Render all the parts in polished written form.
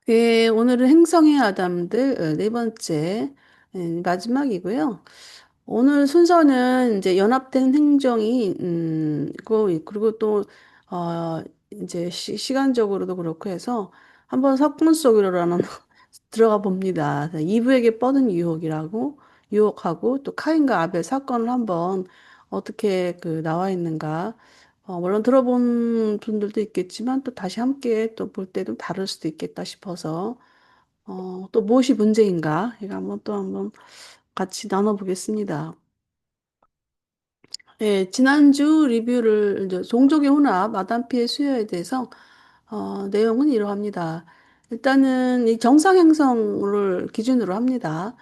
예, 오늘은 행성의 아담들 네 번째 마지막이고요. 오늘 순서는 이제 연합된 행정이 그리고 또 이제 시간적으로도 그렇고 해서 한번 사건 속으로라는 들어가 봅니다. 이브에게 뻗은 유혹하고 또 카인과 아벨 사건을 한번 어떻게 나와 있는가. 물론 들어본 분들도 있겠지만 또 다시 함께 또 볼 때도 다를 수도 있겠다 싶어서 또 무엇이 문제인가? 이거 한번 같이 나눠보겠습니다. 예, 지난주 리뷰를 이제 종족의 혼합, 아담피의 수요에 대해서 내용은 이러합니다. 일단은 이 정상 행성을 기준으로 합니다.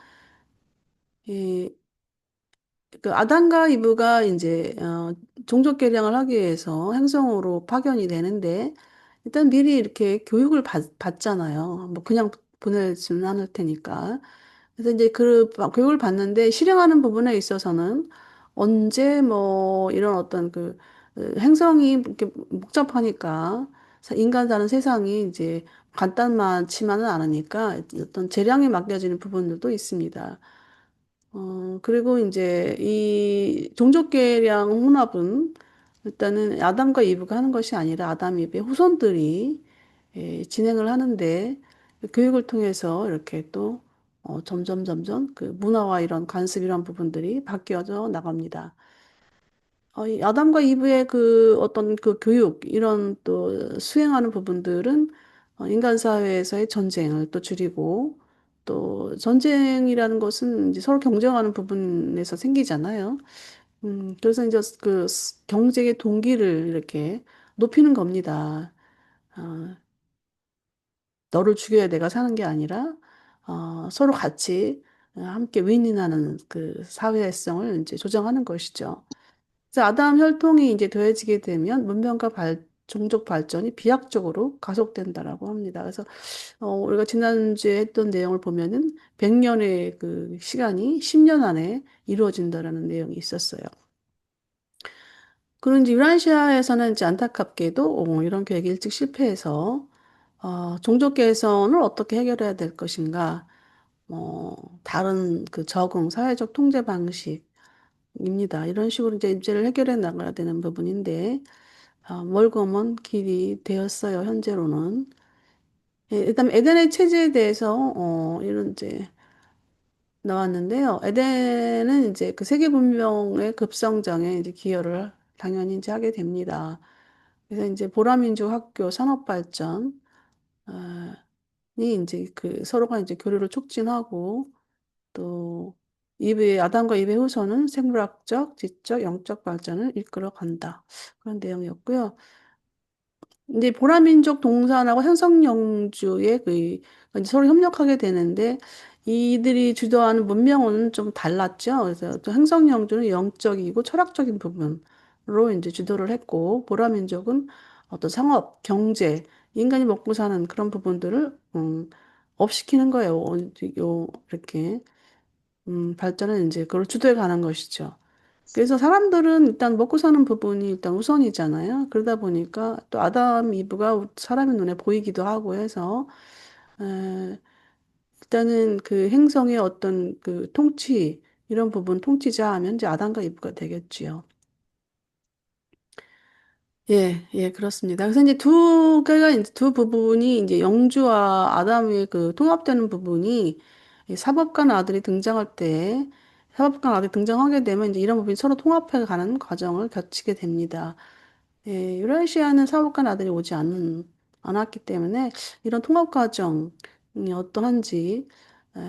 이, 그 아담과 이브가 이제 종족 개량을 하기 위해서 행성으로 파견이 되는데 일단 미리 이렇게 교육을 받잖아요. 뭐 그냥 보내지는 않을 테니까. 그래서 이제 교육을 받는데 실행하는 부분에 있어서는 언제 뭐 이런 어떤 행성이 이렇게 복잡하니까 인간 사는 세상이 이제 간단치만은 않으니까 어떤 재량에 맡겨지는 부분들도 있습니다. 그리고 이제 이 종족계량 혼합은 일단은 아담과 이브가 하는 것이 아니라 아담, 이브의 후손들이 진행을 하는데 교육을 통해서 이렇게 또 점점 그 문화와 이런 관습 이런 부분들이 바뀌어져 나갑니다. 이 아담과 이브의 그 어떤 그 교육 이런 또 수행하는 부분들은 인간 사회에서의 전쟁을 또 줄이고 또 전쟁이라는 것은 이제 서로 경쟁하는 부분에서 생기잖아요. 그래서 이제 경쟁의 동기를 이렇게 높이는 겁니다. 어, 너를 죽여야 내가 사는 게 아니라 서로 같이 함께 윈윈하는 그 사회성을 이제 조정하는 것이죠. 그래서 아담 혈통이 이제 더해지게 되면 종족 발전이 비약적으로 가속된다라고 합니다. 그래서 우리가 지난주에 했던 내용을 보면은 100년의 그 시간이 10년 안에 이루어진다라는 내용이 있었어요. 그런지 유라시아에서는 이제 안타깝게도 이런 계획이 일찍 실패해서 종족 개선을 어떻게 해결해야 될 것인가, 다른 그 사회적 통제 방식입니다. 이런 식으로 이제 문제를 해결해 나가야 되는 부분인데, 멀고 먼 길이 되었어요, 현재로는. 예, 일단 에덴의 체제에 대해서, 이런 이제 나왔는데요. 에덴은 이제 그 세계 문명의 급성장에 이제 기여를 당연히 이제 하게 됩니다. 그래서 이제 보라민족 학교 산업 발전이 이제 서로가 이제 교류를 촉진하고 또 아담과 이브의 후손은 생물학적, 지적, 영적 발전을 이끌어 간다. 그런 내용이었고요. 이제 보라민족 동산하고 현성영주의 이제 서로 협력하게 되는데 이들이 주도하는 문명은 좀 달랐죠. 그래서 또 행성영주는 영적이고 철학적인 부분으로 이제 주도를 했고 보라민족은 어떤 상업, 경제, 인간이 먹고 사는 그런 부분들을 업시키는 거예요. 이렇게 발전은 이제 그걸 주도해 가는 것이죠. 그래서 사람들은 일단 먹고 사는 부분이 일단 우선이잖아요. 그러다 보니까 또 아담, 이브가 사람의 눈에 보이기도 하고 해서, 에, 일단은 그 행성의 어떤 그 이런 부분 통치자 하면 이제 아담과 이브가 되겠지요. 예, 예, 그렇습니다. 그래서 이제 이제 두 부분이 이제 영주와 아담의 그 통합되는 부분이 이 사법관 아들이 등장할 때, 사법관 아들이 등장하게 되면 이제 이런 부분이 서로 통합해 가는 과정을 거치게 됩니다. 예, 유라시아는 사업가 아들이 않았기 때문에 이런 통합 과정이 어떠한지 에,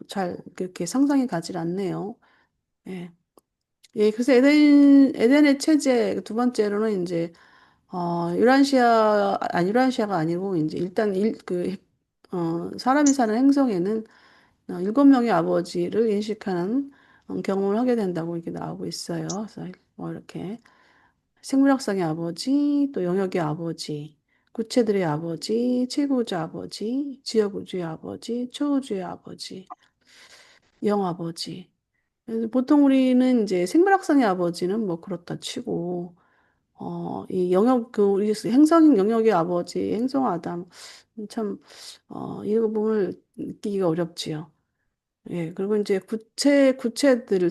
잘 그렇게 상상이 가질 않네요. 예. 예, 그래서 에덴의 체제 두 번째로는 이제 유라시아가 아니고 이제 일단 사람이 사는 행성에는 일곱 명의 아버지를 인식하는 경험을 하게 된다고 이렇게 나오고 있어요. 그래서 뭐 이렇게 생물학상의 아버지, 또 영역의 아버지, 구체들의 아버지, 최고자 아버지, 지역우주의 아버지, 초우주의 아버지, 영아버지. 그래서 보통 우리는 이제 생물학상의 아버지는 뭐 그렇다 치고, 이 영역, 우리 행성 영역의 아버지, 행성 아담, 참, 이 부분을 느끼기가 어렵지요. 예, 그리고 이제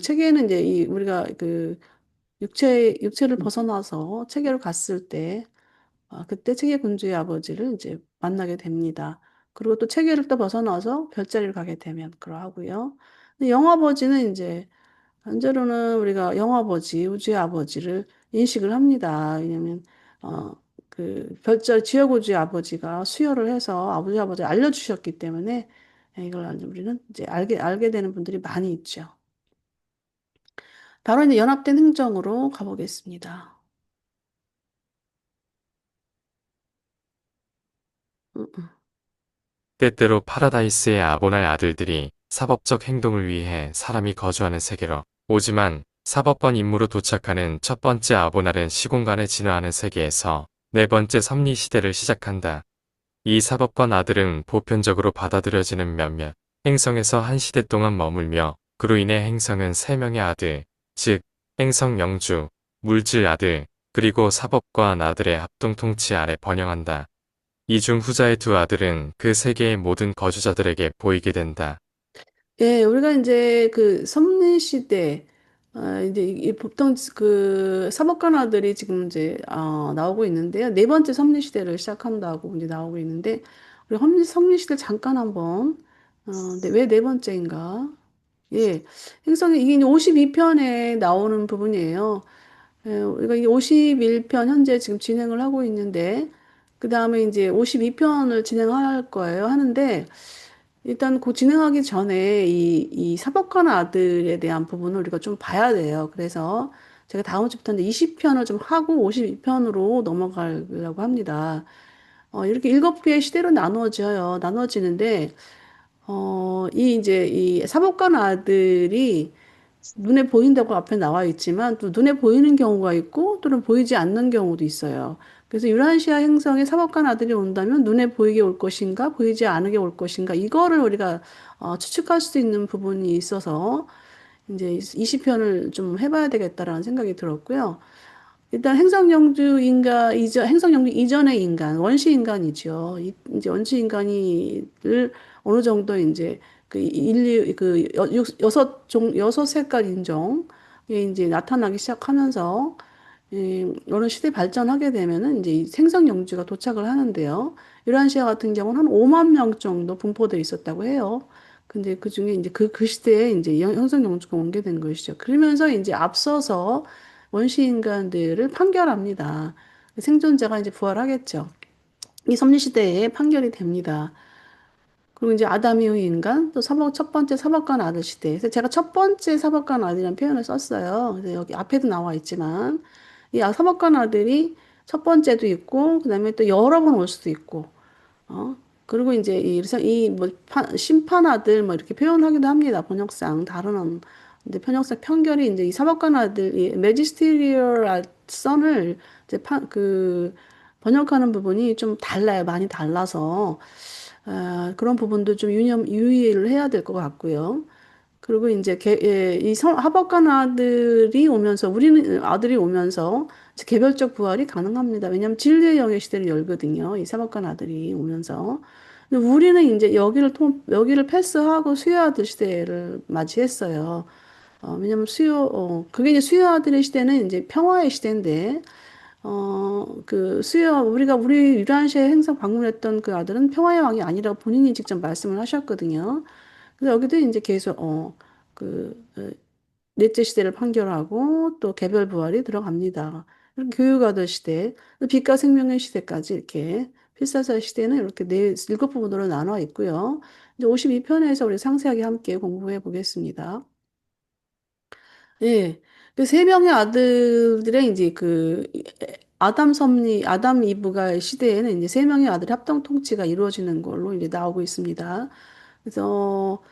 체계는 이제 우리가 육체를 벗어나서 체계로 갔을 때, 그때 체계 군주의 아버지를 이제 만나게 됩니다. 그리고 또 체계를 또 벗어나서 별자리를 가게 되면 그러하고요. 근데 영아버지는 이제 한자로는 우리가 영아버지, 우주의 아버지를 인식을 합니다. 왜냐면 지어고주의 아버지가 수여를 해서 아버지 알려주셨기 때문에 이걸 우리는 이제 알게 되는 분들이 많이 있죠. 바로 이제 연합된 행정으로 가보겠습니다. 음, 음. 때때로 파라다이스의 아보날 아들들이 사법적 행동을 위해 사람이 거주하는 세계로 오지만 사법권 임무로 도착하는 첫 번째 아보날은 시공간을 진화하는 세계에서 네 번째 섭리 시대를 시작한다. 이 사법권 아들은 보편적으로 받아들여지는 몇몇 행성에서 한 시대 동안 머물며 그로 인해 행성은 세 명의 아들, 즉 행성 영주, 물질 아들, 그리고 사법관 아들의 합동 통치 아래 번영한다. 이 중 후자의 두 아들은 그 세계의 모든 거주자들에게 보이게 된다. 예, 우리가 이제 그 섭리시대, 이제 보통 그 사법관아들이 지금 이제, 나오고 있는데요. 네 번째 섭리시대를 시작한다고 이제 나오고 있는데, 우리 섭리시대 잠깐 한번, 네, 왜 네 번째인가? 예, 이게 이제 52편에 나오는 부분이에요. 예, 우리가 이 51편 현재 지금 진행을 하고 있는데, 그 다음에 이제 52편을 진행할 거예요. 하는데, 일단 그 진행하기 전에 이 사법관 아들에 대한 부분을 우리가 좀 봐야 돼요. 그래서 제가 다음 주부터는 20편을 좀 하고 52편으로 넘어가려고 합니다. 이렇게 7개의 시대로 나누어져요. 나눠지는데, 이 사법관 아들이 눈에 보인다고 앞에 나와 있지만 또 눈에 보이는 경우가 있고 또는 보이지 않는 경우도 있어요. 그래서 유라시아 행성에 사법관 아들이 온다면 눈에 보이게 올 것인가, 보이지 않게 올 것인가, 이거를 우리가 추측할 수 있는 부분이 있어서 이제 20편을 좀 해봐야 되겠다라는 생각이 들었고요. 일단 행성영주 이전의 인간, 원시 인간이죠. 이제 원시 인간이를 어느 정도 이제 여섯 색깔 인종이 이제 나타나기 시작하면서 어느 시대 발전하게 되면은 이제 이 생성영주가 도착을 하는데요. 유란시아 같은 경우는 한 5만 명 정도 분포돼 있었다고 해요. 근데 그 중에 이제 그 시대에 이제 형성영주가 온 게 된 것이죠. 그러면서 이제 앞서서 원시 인간들을 판결합니다. 생존자가 이제 부활하겠죠. 이 섭리시대에 판결이 됩니다. 그리고 이제 아담 이후 인간, 또 첫 번째 사법관 아들 시대. 그래서 제가 첫 번째 사법관 아들이라는 표현을 썼어요. 그래서 여기 앞에도 나와 있지만, 사법관 아들이 첫 번째도 있고, 그 다음에 또 여러 번 올 수도 있고, 어? 그리고 이제 그래서 심판아들 뭐 이렇게 표현하기도 합니다. 번역상 근데 번역상 편결이 이제 이 사법관 아들 이 메지스테리얼 선을 이제 번역하는 부분이 좀 달라요. 많이 달라서 그런 부분도 좀 유의를 해야 될 것 같고요. 그리고 이제 하버간 아들이 오면서 이제 개별적 부활이 가능합니다. 왜냐하면 진리의 영의 시대를 열거든요. 이 사법관 아들이 오면서. 근데 우리는 이제 여기를 패스하고 수요아들 시대를 맞이했어요. 왜냐면 그게 이제 수요아들의 시대는 이제 평화의 시대인데, 우리 유란시에 행성 방문했던 그 아들은 평화의 왕이 아니라고 본인이 직접 말씀을 하셨거든요. 그래서 여기도 이제 계속, 넷째 시대를 판결하고 또 개별 부활이 들어갑니다. 교육아들 시대, 빛과 생명의 시대까지 이렇게 필사사 시대는 이렇게 일곱 부분으로 나눠 있고요. 이제 52편에서 우리 상세하게 함께 공부해 보겠습니다. 예. 그 세 명의 아들들의 이제 아담 이브가 시대에는 이제 세 명의 아들 합동 통치가 이루어지는 걸로 이제 나오고 있습니다. 그래서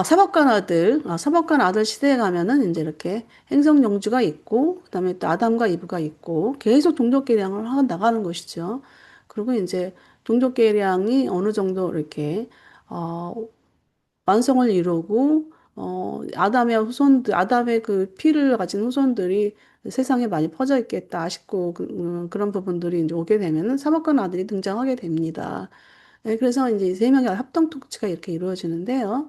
사법관 아들 시대에 가면은 이제 이렇게 행성영주가 있고, 그다음에 또 아담과 이브가 있고, 계속 동족 계량을 하 나가는 것이죠. 그리고 이제 동족 계량이 어느 정도 이렇게, 어, 완성을 이루고, 아담의 그 피를 가진 후손들이 세상에 많이 퍼져 있겠다 싶고 그런 부분들이 이제 오게 되면은 사법관 아들이 등장하게 됩니다. 예, 그래서 이제 세 명의 합동 통치가 이렇게 이루어지는데요.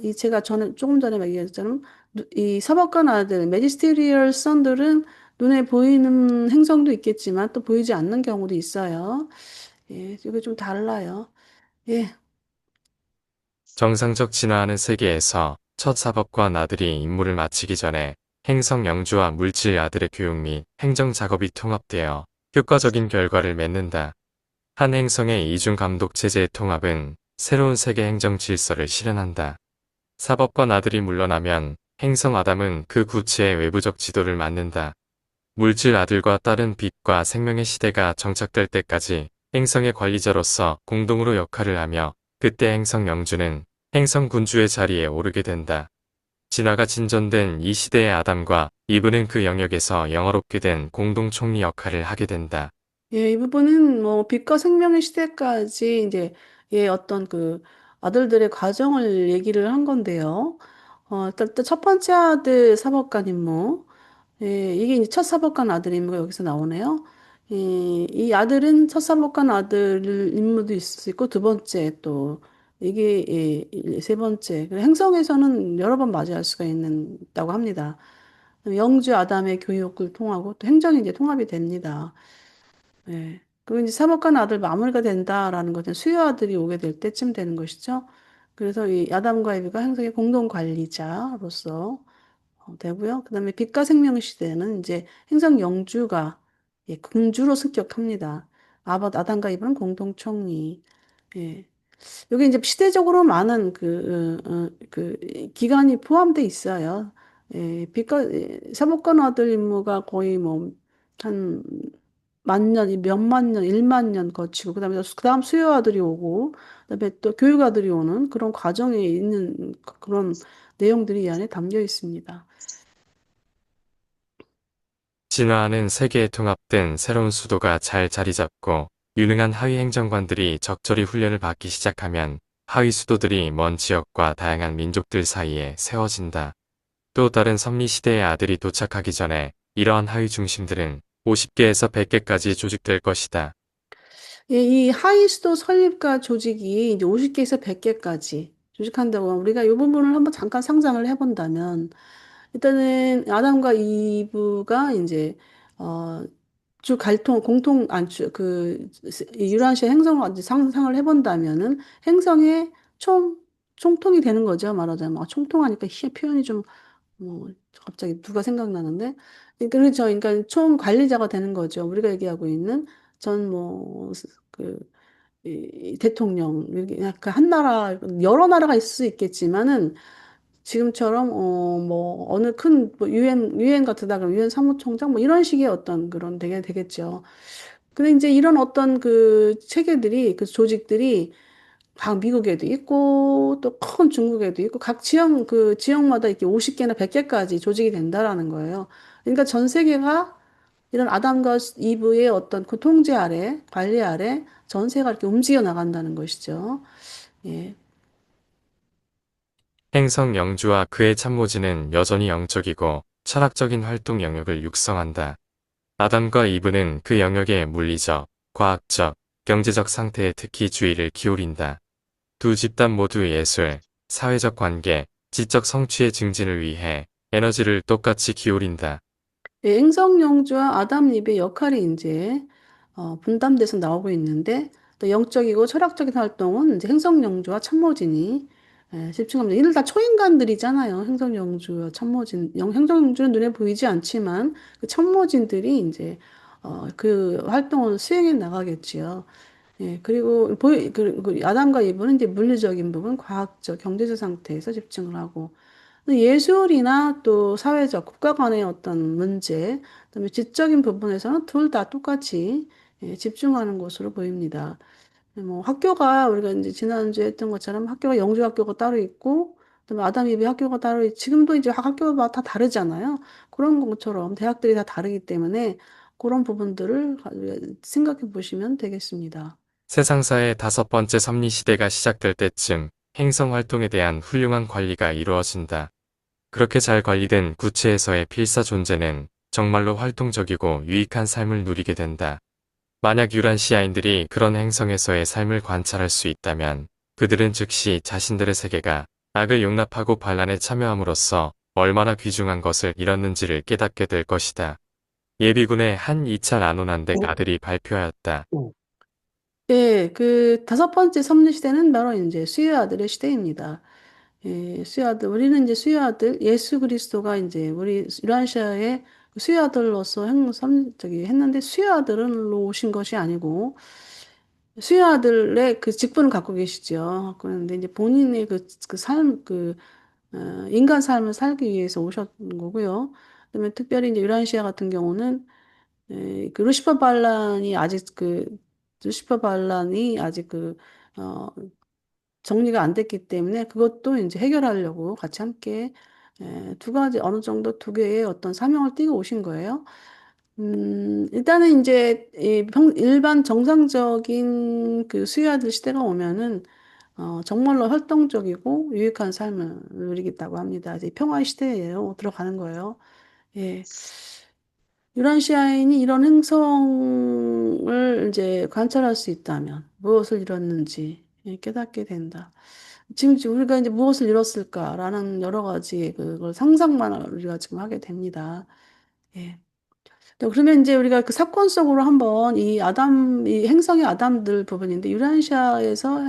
이 제가 저는 조금 전에 얘기했처럼 이 사법관 아들, 메지스테리얼 선들은 눈에 보이는 행성도 있겠지만 또 보이지 않는 경우도 있어요. 예, 이게 좀 달라요. 예, 정상적 진화하는 세계에서 첫 사법관 아들이 임무를 마치기 전에 행성 영주와 물질 아들의 교육 및 행정 작업이 통합되어 효과적인 결과를 맺는다. 한 행성의 이중 감독 체제의 통합은 새로운 세계 행정 질서를 실현한다. 사법관 아들이 물러나면 행성 아담은 그 구체의 외부적 지도를 맡는다. 물질 아들과 딸은 빛과 생명의 시대가 정착될 때까지 행성의 관리자로서 공동으로 역할을 하며 그때 행성 영주는 행성 군주의 자리에 오르게 된다. 진화가 진전된 이 시대의 아담과 이브는 그 영역에서 영화롭게 된 공동 총리 역할을 하게 된다. 예, 이 부분은 뭐 빛과 생명의 시대까지 이제 예, 어떤 그 아들들의 과정을 얘기를 한 건데요. 일단 첫 번째 아들 사법관 임무. 예, 이게 이제 첫 사법관 아들 임무가 여기서 나오네요. 이 아들은 첫 사법관 아들 임무도 있을 수 있고 두 번째 또 이게 세 번째. 그리고 행성에서는 여러 번 맞이할 수가 있다고 합니다. 영주 아담의 교육을 통하고 또 행정이 이제 통합이 됩니다. 예. 그리고 이제 사법관 아들 마무리가 된다라는 것은 수요 아들이 오게 될 때쯤 되는 것이죠. 그래서 이 아담과 이브가 행성의 공동 관리자로서 되고요. 그다음에 빛과 생명 시대는 이제 행성 영주가 예, 공주로 습격합니다. 아담과 이브는 공동 총리. 예. 여기 이제 시대적으로 많은 그 기간이 포함돼 있어요. 예, 사법관 아들 임무가 거의 뭐, 한 만 년, 몇만 년, 1만 년 거치고, 그다음 수요 아들이 오고, 그다음에 또 교육 아들이 오는 그런 과정에 있는 그런 내용들이 이 안에 담겨 있습니다. 진화하는 세계에 통합된 새로운 수도가 잘 자리 잡고 유능한 하위 행정관들이 적절히 훈련을 받기 시작하면 하위 수도들이 먼 지역과 다양한 민족들 사이에 세워진다. 또 다른 섭리 시대의 아들이 도착하기 전에 이러한 하위 중심들은 50개에서 100개까지 조직될 것이다. 예, 이 하이스도 설립과 조직이 이제 50개에서 100개까지 조직한다고 하면 우리가 이 부분을 한번 잠깐 상상을 해본다면 일단은 아담과 이브가 이제 어, 주 갈통 공통 안주 유라시아 행성을 이제 상상을 해본다면은 행성의 총 총통이 되는 거죠. 말하자면 총통하니까 표현이 좀 뭐 갑자기 누가 생각나는데 그렇죠. 그러니까 총 관리자가 되는 거죠. 우리가 얘기하고 있는 전뭐그 대통령 이렇게 약간 한 나라 여러 나라가 있을 수 있겠지만은 지금처럼 뭐 어느 큰뭐 유엔 같으다 그러면 유엔 사무총장 뭐 이런 식의 어떤 그런 되겠죠. 근데 이제 이런 어떤 그 체계들이 그 조직들이 각 미국에도 있고 또 큰 중국에도 있고 각 지역마다 이렇게 50개나 100개까지 조직이 된다라는 거예요. 그러니까 전 세계가 이런 아담과 이브의 어떤 그 통제 아래, 관리 아래 전세가 이렇게 움직여 나간다는 것이죠. 예. 행성 영주와 그의 참모진은 여전히 영적이고 철학적인 활동 영역을 육성한다. 아담과 이브는 그 영역의 물리적, 과학적, 경제적 상태에 특히 주의를 기울인다. 두 집단 모두 예술, 사회적 관계, 지적 성취의 증진을 위해 에너지를 똑같이 기울인다. 예, 행성영주와 아담 립의 역할이 이제 분담돼서 나오고 있는데 또 영적이고 철학적인 활동은 이제 행성영주와 참모진이 집중합니다. 이들 다 초인간들이잖아요. 행성영주와 참모진. 행성영주는 눈에 보이지 않지만 그 참모진들이 이제 그 활동을 수행해 나가겠지요. 예, 그리고 아담과 이브는 이제 물리적인 부분, 과학적, 경제적 상태에서 집중을 하고 예술이나 또 사회적, 국가 간의 어떤 문제, 그다음에 지적인 부분에서는 둘 다 똑같이 집중하는 것으로 보입니다. 뭐 학교가 우리가 이제 지난주에 했던 것처럼 학교가 영주 학교가 따로 있고, 그다음에 아담 이브 학교가 따로 지금도 이제 학교가 다 다르잖아요. 그런 것처럼 대학들이 다 다르기 때문에 그런 부분들을 생각해 보시면 되겠습니다. 세상사의 다섯 번째 섭리 시대가 시작될 때쯤 행성 활동에 대한 훌륭한 관리가 이루어진다. 그렇게 잘 관리된 구체에서의 필사 존재는 정말로 활동적이고 유익한 삶을 누리게 된다. 만약 유란시아인들이 그런 행성에서의 삶을 관찰할 수 있다면 그들은 즉시 자신들의 세계가 악을 용납하고 반란에 참여함으로써 얼마나 귀중한 것을 잃었는지를 깨닫게 될 것이다. 예비군의 한 이찰 안온한댁 아들이 발표하였다. 예, 그 다섯 번째 섭리 시대는 바로 이제 수요 아들의 시대입니다. 예, 수요 아들, 우리는 이제 수요 아들, 예수 그리스도가 이제 우리 유란시아의 수요 아들로서 저기 했는데 수요 아들로 오신 것이 아니고 수요 아들의 그 직분을 갖고 계시죠. 그런데 이제 본인의 그 삶, 인간 삶을 살기 위해서 오셨던 거고요. 그다음에 특별히 이제 유란시아 같은 경우는 그 루시퍼 반란이 아직 어, 정리가 안 됐기 때문에 그것도 이제 해결하려고 같이 함께 두 가지 어느 정도 두 개의 어떤 사명을 띠고 오신 거예요. 일단은 이제 일반 정상적인 그 수요아들 시대가 오면은 정말로 활동적이고 유익한 삶을 누리겠다고 합니다. 이제 평화의 시대예요. 들어가는 거예요. 예. 유란시아인이 이런 행성을 이제 관찰할 수 있다면 무엇을 잃었는지 깨닫게 된다. 지금 우리가 이제 무엇을 잃었을까라는 여러 가지 그걸 상상만 우리가 지금 하게 됩니다. 예. 그러면 이제 우리가 그 사건 속으로 한번 이 행성의 아담들 부분인데 유란시아에서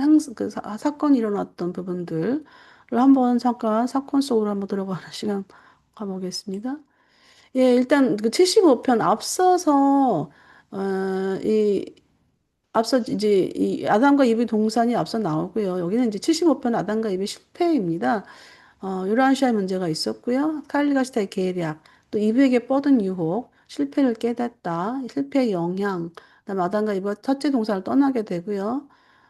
사건이 일어났던 부분들을 한번 잠깐 사건 속으로 한번 들어가는 시간 가보겠습니다. 예, 일단 그 75편 앞서서 이 앞서 이제 이 아담과 이브의 동산이 앞서 나오고요. 여기는 이제 75편 아담과 이브의 실패입니다. 유라시아의 문제가 있었고요. 칼리가시타의 계략, 또 이브에게 뻗은 유혹, 실패를 깨닫다, 실패의 영향, 그다음에 아담과 이브가 첫째 동산을 떠나게 되고요.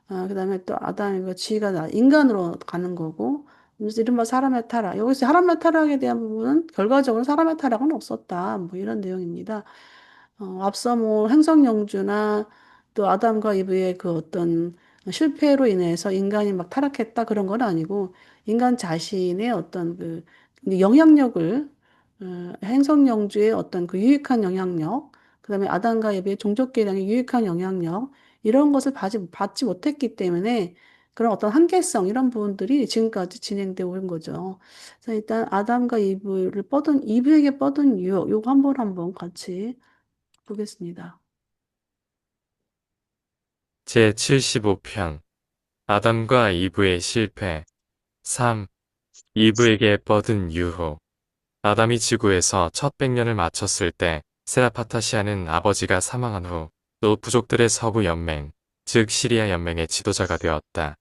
그다음에 또 아담과 지혜가 인간으로 가는 거고, 그래서 이른바 사람의 타락. 여기서 사람의 타락에 대한 부분은 결과적으로 사람의 타락은 없었다. 뭐 이런 내용입니다. 앞서 뭐 행성영주나 또 아담과 이브의 그 어떤 실패로 인해서 인간이 막 타락했다 그런 건 아니고 인간 자신의 어떤 그 영향력을 행성영주의 어떤 그 유익한 영향력, 그다음에 아담과 이브의 종족 계량의 유익한 영향력 이런 것을 받지 못했기 때문에 그런 어떤 한계성 이런 부분들이 지금까지 진행되어 온 거죠. 그래서 일단 아담과 이브에게 뻗은 유혹 요거 한번 같이 보겠습니다. 제75편 아담과 이브의 실패 3. 이브에게 뻗은 유혹 아담이 지구에서 첫 100년을 마쳤을 때 세라파타시아는 아버지가 사망한 후 또 부족들의 서부 연맹, 즉 시리아 연맹의 지도자가 되었다.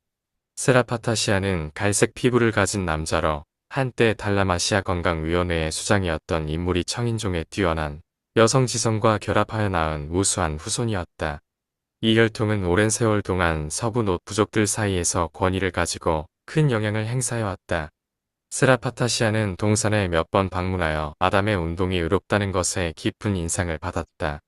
세라파타시아는 갈색 피부를 가진 남자로 한때 달라마시아 건강위원회의 수장이었던 인물이 청인종에 뛰어난 여성지성과 결합하여 낳은 우수한 후손이었다. 이 혈통은 오랜 세월 동안 서부 노 부족들 사이에서 권위를 가지고 큰 영향을 행사해왔다. 세라파타시아는 동산에 몇 번 방문하여 아담의 운동이 의롭다는 것에 깊은 인상을 받았다.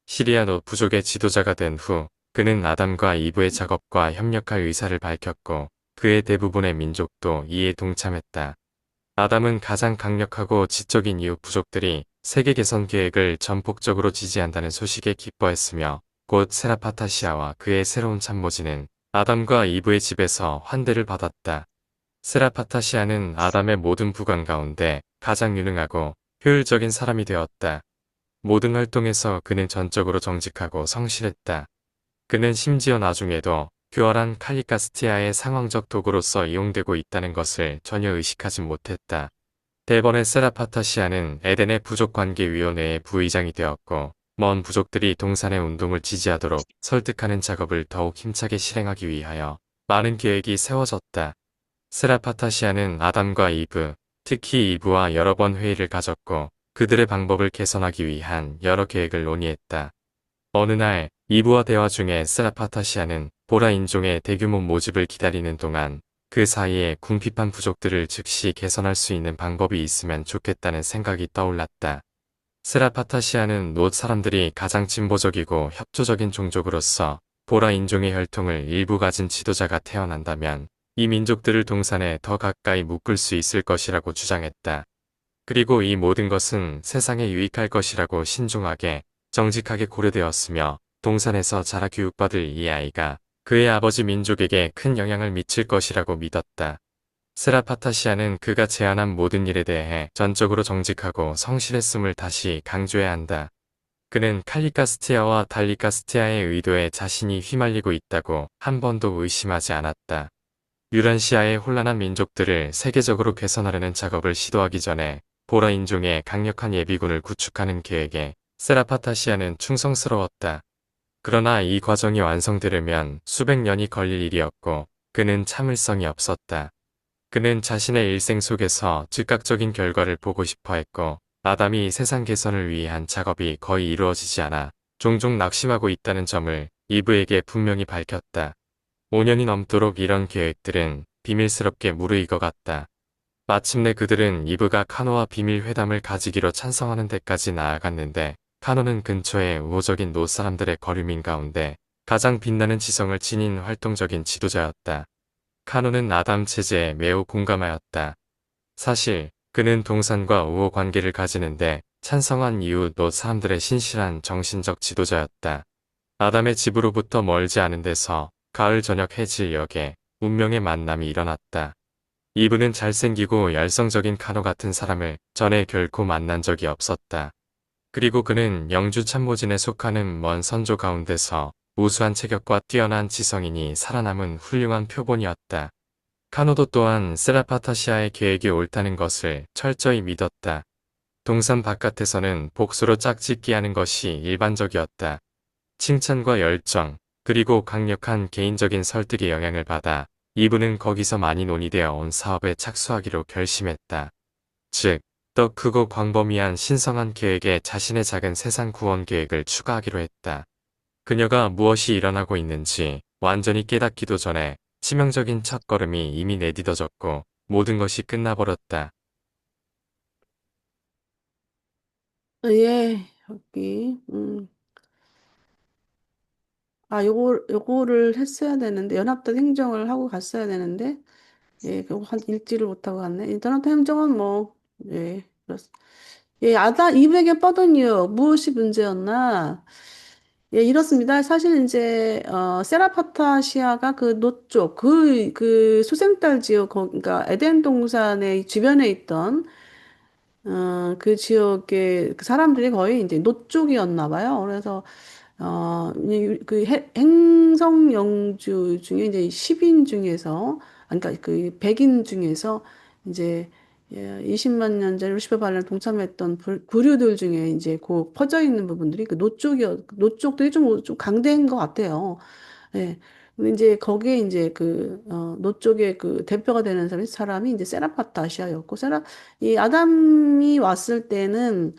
시리아 노 부족의 지도자가 된 후 그는 아담과 이브의 작업과 협력할 의사를 밝혔고 그의 대부분의 민족도 이에 동참했다. 아담은 가장 강력하고 지적인 이웃 부족들이 세계 개선 계획을 전폭적으로 지지한다는 소식에 기뻐했으며 곧 세라파타시아와 그의 새로운 참모진은 아담과 이브의 집에서 환대를 받았다. 세라파타시아는 아담의 모든 부관 가운데 가장 유능하고 효율적인 사람이 되었다. 모든 활동에서 그는 전적으로 정직하고 성실했다. 그는 심지어 나중에도 교활한 칼리카스티아의 상황적 도구로서 이용되고 있다는 것을 전혀 의식하지 못했다. 대번에 세라파타시아는 에덴의 부족관계위원회의 부의장이 되었고 먼 부족들이 동산의 운동을 지지하도록 설득하는 작업을 더욱 힘차게 실행하기 위하여 많은 계획이 세워졌다. 세라파타시아는 아담과 이브, 특히 이브와 여러 번 회의를 가졌고 그들의 방법을 개선하기 위한 여러 계획을 논의했다. 어느 날 이브와 대화 중에 세라파타시아는 보라 인종의 대규모 모집을 기다리는 동안 그 사이에 궁핍한 부족들을 즉시 개선할 수 있는 방법이 있으면 좋겠다는 생각이 떠올랐다. 세라파타시아는 놋 사람들이 가장 진보적이고 협조적인 종족으로서 보라 인종의 혈통을 일부 가진 지도자가 태어난다면 이 민족들을 동산에 더 가까이 묶을 수 있을 것이라고 주장했다. 그리고 이 모든 것은 세상에 유익할 것이라고 신중하게, 정직하게 고려되었으며, 동산에서 자라 교육받을 이 아이가 그의 아버지 민족에게 큰 영향을 미칠 것이라고 믿었다. 세라파타시아는 그가 제안한 모든 일에 대해 전적으로 정직하고 성실했음을 다시 강조해야 한다. 그는 칼리카스티아와 달리카스티아의 의도에 자신이 휘말리고 있다고 한 번도 의심하지 않았다. 유란시아의 혼란한 민족들을 세계적으로 개선하려는 작업을 시도하기 전에 보라 인종의 강력한 예비군을 구축하는 계획에 세라파타시아는 충성스러웠다. 그러나 이 과정이 완성되려면 수백 년이 걸릴 일이었고 그는 참을성이 없었다. 그는 자신의 일생 속에서 즉각적인 결과를 보고 싶어 했고 아담이 세상 개선을 위한 작업이 거의 이루어지지 않아 종종 낙심하고 있다는 점을 이브에게 분명히 밝혔다. 5년이 넘도록 이런 계획들은 비밀스럽게 무르익어갔다. 마침내 그들은 이브가 카노와 비밀 회담을 가지기로 찬성하는 데까지 나아갔는데 카노는 근처의 우호적인 노사람들의 거류민 가운데 가장 빛나는 지성을 지닌 활동적인 지도자였다. 카노는 아담 체제에 매우 공감하였다. 사실 그는 동산과 우호 관계를 가지는데 찬성한 이유 노사람들의 신실한 정신적 지도자였다. 아담의 집으로부터 멀지 않은 데서 가을 저녁 해질녘에 운명의 만남이 일어났다. 이브는 잘생기고 열성적인 카노 같은 사람을 전에 결코 만난 적이 없었다. 그리고 그는 영주 참모진에 속하는 먼 선조 가운데서 우수한 체격과 뛰어난 지성인이 살아남은 훌륭한 표본이었다. 카노도 또한 세라파타시아의 계획이 옳다는 것을 철저히 믿었다. 동산 바깥에서는 복수로 짝짓기 하는 것이 일반적이었다. 칭찬과 열정, 그리고 강력한 개인적인 설득의 영향을 받아 이브는 거기서 많이 논의되어 온 사업에 착수하기로 결심했다. 즉, 더 크고 광범위한 신성한 계획에 자신의 작은 세상 구원 계획을 추가하기로 했다. 그녀가 무엇이 일어나고 있는지 완전히 깨닫기도 전에 치명적인 첫걸음이 이미 내딛어졌고 모든 것이 끝나버렸다. 예, 여기, 요거를 했어야 되는데, 연합도 행정을 하고 갔어야 되는데, 예, 그거 한 읽지를 못하고 갔네. 인터넷 행정은 뭐, 예, 그렇습니다. 예, 이백에 뻗은 이유, 무엇이 문제였나? 예, 이렇습니다. 사실 이제, 세라파타시아가 그 노쪽, 그 소생딸 지역, 그러니까 에덴 동산의 주변에 있던 그 지역의 그 사람들이 거의 이제 노쪽이었나 봐요. 그래서, 행성 영주 중에 이제 10인 중에서, 그러니까 그 100인 중에서 이제 20만 년 전에 루시퍼 반란에 동참했던 부류들 중에 이제 그 퍼져 있는 부분들이 그 노쪽들이 좀 강대인 것 같아요. 예. 근데 이제 거기에 이제 노쪽의 그 대표가 되는 사람이 이제 세라파타시아였고, 이 아담이 왔을 때는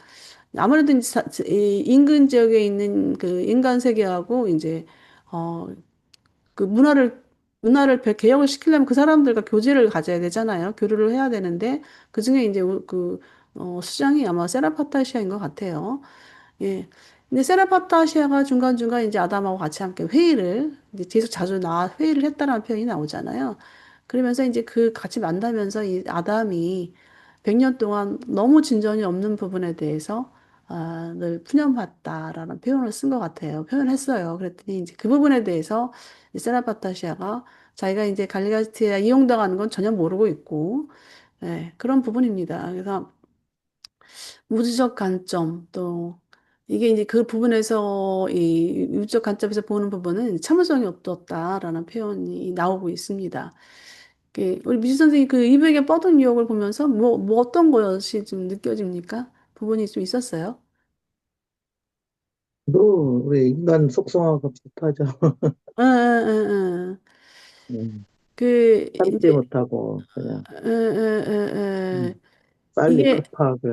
아무래도 이제 이 인근 지역에 있는 그 인간 세계하고 이제, 어, 그 개혁을 시키려면 그 사람들과 교제를 가져야 되잖아요. 교류를 해야 되는데, 그 중에 이제 수장이 아마 세라파타시아인 것 같아요. 예. 근데 세라파타시아가 중간중간 이제 아담하고 같이 함께 이제 계속 자주 회의를 했다라는 표현이 나오잖아요. 그러면서 이제 그 같이 만나면서 이 아담이 100년 동안 너무 진전이 없는 부분에 대해서 늘 푸념했다라는 표현을 쓴 것 같아요. 표현했어요. 그랬더니 이제 그 부분에 대해서 이 세라파타시아가 자기가 이제 갈리가티에 이용당하는 건 전혀 모르고 있고, 예, 그런 부분입니다. 그래서 우주적 관점 또 이게 이제 그 부분에서 이 우주적 관점에서 보는 부분은 참을성이 없었다라는 표현이 나오고 있습니다. 우리 미주 선생님 그 이브에게 뻗은 유혹을 보면서 뭐 어떤 것이 좀 느껴집니까? 부분이 좀 있었어요? 너, 우리 인간 속성하고 비슷하죠. 응, 응, 응, 응. 음, 참지 이제 못하고, 그냥, 응, 응, 응, 응. 빨리 이게 급하게,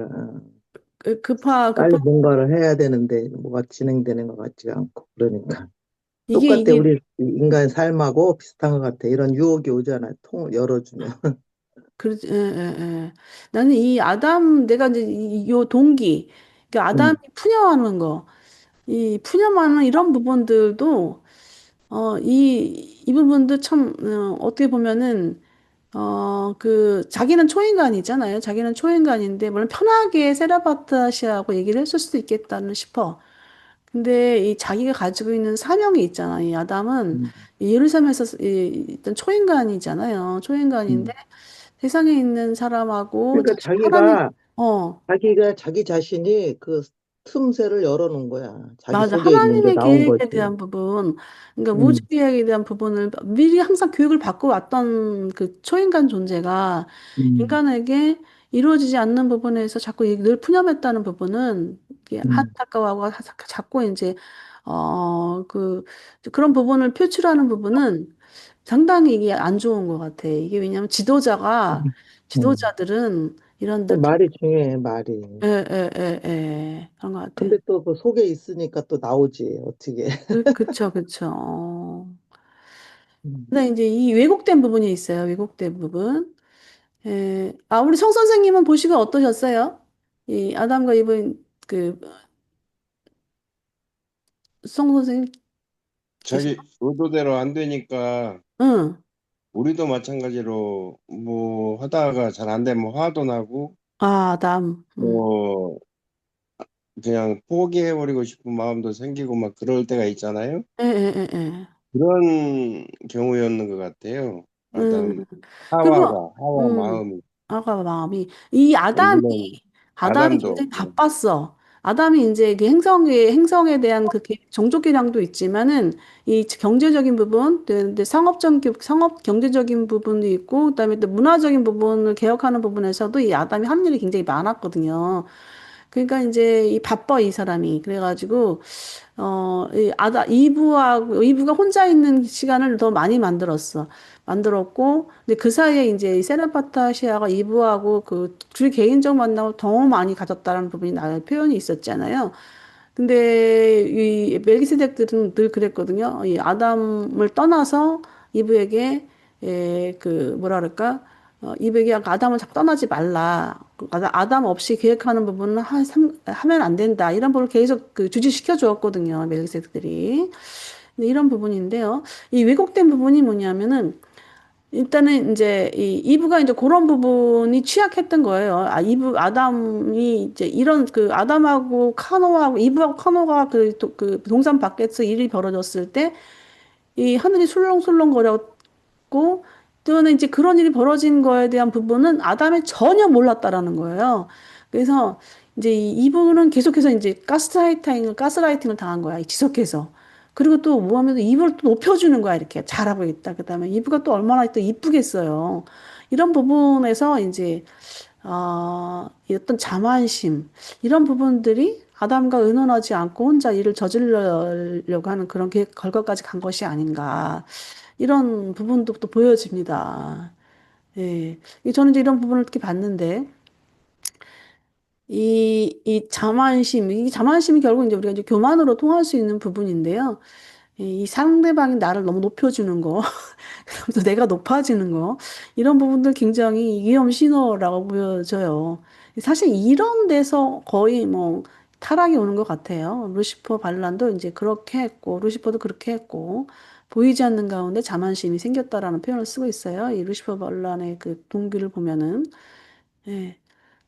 빨리 급한 뭔가를 해야 되는데, 뭐가 진행되는 것 같지가 않고, 그러니까. 똑같아, 이게 우리 인간 삶하고 비슷한 것 같아. 이런 유혹이 오잖아, 통을 열어주면. 그렇지, 예, 예, 예. 나는 이 내가 이제 요 동기, 그러니까 아담이 음, 푸념하는 거, 이 푸념하는 이런 부분들도, 이 부분도 참, 어떻게 보면은, 자기는 초인간이잖아요. 자기는 초인간인데, 물론 편하게 세라바타시아하고 얘기를 했을 수도 있겠다는 싶어. 근데 이 자기가 가지고 있는 사명이 있잖아. 이 아담은 음, 이 예루살렘에서 일단 초인간이잖아요. 초인간인데 음. 세상에 있는 사람하고 그러니까 하나님, 자기가 어, 자기 자신이 그 틈새를 열어놓은 거야. 자기 맞아. 속에 있는 게 하나님의 나온 계획에 거지. 대한 부분, 그러니까 우주 음, 계획에 대한 부분을 미리 항상 교육을 받고 왔던 그 초인간 존재가 음, 인간에게 이루어지지 않는 부분에서 자꾸 늘 푸념했다는 부분은 이게 음. 안타까워하고 자꾸 이제 어, 그 그런 부분을 표출하는 부분은 상당히 이게 안 좋은 것 같아. 이게 왜냐하면 음. 지도자들은 이런 늘 말이 중요해, 말이. 그런 것 같아. 근데 또 그 속에 있으니까 또 나오지, 어떻게. 그쵸, 그쵸. 음. 근데 이제 이 왜곡된 부분이 있어요. 왜곡된 부분. 우리 성 선생님은 보시고 어떠셨어요? 이 아담과 이브인 그, 성 선생님 계시, 자기 의도대로 안 되니까 응. 우리도 마찬가지로 뭐 하다가 잘 안 되면 화도 나고 아담. 뭐 그냥 포기해버리고 싶은 마음도 생기고 막 그럴 때가 있잖아요. 에, 에, 에, 에. 그런 경우였는 것 같아요. 음. 아담 그리고, 하와 음, 마음이. 아까 마음이, 이 물론 아담이 아담도 굉장히 바빴어. 아담이 이제 그 행성에 대한 종족 개량도 있지만은 이 경제적인 부분, 근데 상업 경제적인 부분도 있고, 그다음에 또 문화적인 부분을 개혁하는 부분에서도 이 아담이 한 일이 굉장히 많았거든요. 그러니까 이제 이 바빠 이 사람이 그래가지고 이브가 혼자 있는 시간을 더 많이 만들었고, 근데 그 사이에 이제 이 세나파타시아가 이브하고 그 둘이 개인적 만남을 더 많이 가졌다는 부분이 표현이 있었잖아요. 근데 이 멜기세덱들은 늘 그랬거든요. 이 아담을 떠나서 이브에게 뭐라 그럴까? 이브에게 아담을 자꾸 떠나지 말라. 아담 없이 계획하는 부분은 하면 안 된다. 이런 부분을 계속 주지시켜 주었거든요. 멜기세덱들이. 근데 이런 부분인데요. 이 왜곡된 부분이 뭐냐면은 일단은 이제 이 이브가 이제 그런 부분이 취약했던 거예요. 아담이 이제 이런 아담하고 카노하고 이브하고 카노가 그 동산 밖에서 일이 벌어졌을 때 이 하늘이 술렁술렁거렸고 또는 이제 그런 일이 벌어진 거에 대한 부분은 아담이 전혀 몰랐다라는 거예요. 그래서 이제 이 부분은 계속해서 이제 가스라이팅을 당한 거야. 지속해서. 그리고 또 뭐하면 이브를 또 높여주는 거야. 이렇게 잘하고 있다. 그다음에 이브가 또 얼마나 또 이쁘겠어요. 이런 부분에서 이제 이 어떤 자만심 이런 부분들이 아담과 의논하지 않고 혼자 일을 저지르려고 하는 그런 결과까지 간 것이 아닌가 이런 부분도 또 보여집니다. 예. 저는 이제 이런 부분을 이렇게 봤는데 이 자만심이 결국 이제 우리가 이제 교만으로 통할 수 있는 부분인데요. 이 상대방이 나를 너무 높여주는 거. 그래서 내가 높아지는 거 이런 부분들 굉장히 위험 신호라고 보여져요. 사실 이런 데서 거의 뭐 타락이 오는 것 같아요. 루시퍼 반란도 이제 그렇게 했고 루시퍼도 그렇게 했고 보이지 않는 가운데 자만심이 생겼다라는 표현을 쓰고 있어요. 이 루시퍼 반란의 그 동기를 보면은 예.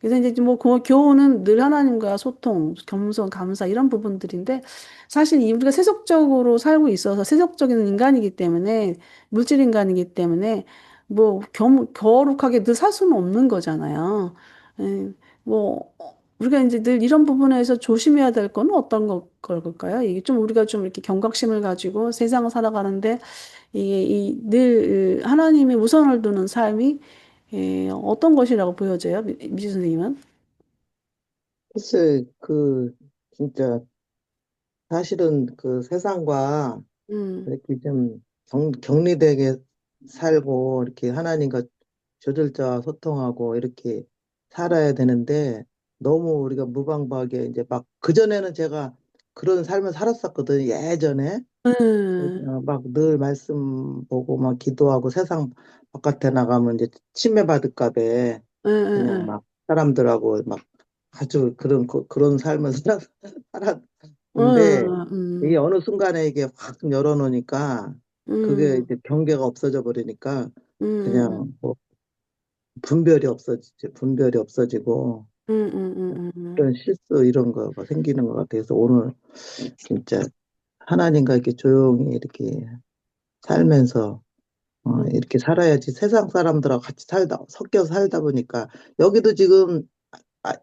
그래서 이제 뭐 그 교훈은 늘 하나님과 소통, 겸손, 감사 이런 부분들인데 사실 우리가 세속적으로 살고 있어서 세속적인 인간이기 때문에 물질 인간이기 때문에 뭐 거룩하게 늘 살 수는 없는 거잖아요. 예. 뭐 우리가 이제 늘 이런 부분에서 조심해야 될 거는 어떤 걸까요? 이게 좀 우리가 좀 이렇게 경각심을 가지고 세상을 살아가는데 이게 늘 하나님의 우선을 두는 삶이 어떤 것이라고 보여져요? 미지 선생님은? 글쎄, 진짜, 사실은 그 세상과 음, 이렇게 좀 격리되게 살고, 이렇게 하나님과 저절자와 소통하고, 이렇게 살아야 되는데, 너무 우리가 무방비하게, 이제 막, 그전에는 제가 그런 삶을 살았었거든요, 예전에. 음, 막 늘 말씀 보고, 막 기도하고, 세상 바깥에 나가면 이제 침해받을까 봐, 음, 그냥 음, 막 사람들하고 막 아주 그런 삶을 살았는데, 이게 음, 어느 순간에 이게 확 열어놓으니까, 그게 음, 이제 경계가 없어져 버리니까, 음, 그냥 뭐 분별이 없어지고, 이런 실수 이런 거가 생기는 것 같아서 오늘 진짜 하나님과 이렇게 조용히 이렇게 살면서 이렇게 살아야지 세상 사람들하고 같이 섞여서 살다 보니까 여기도 지금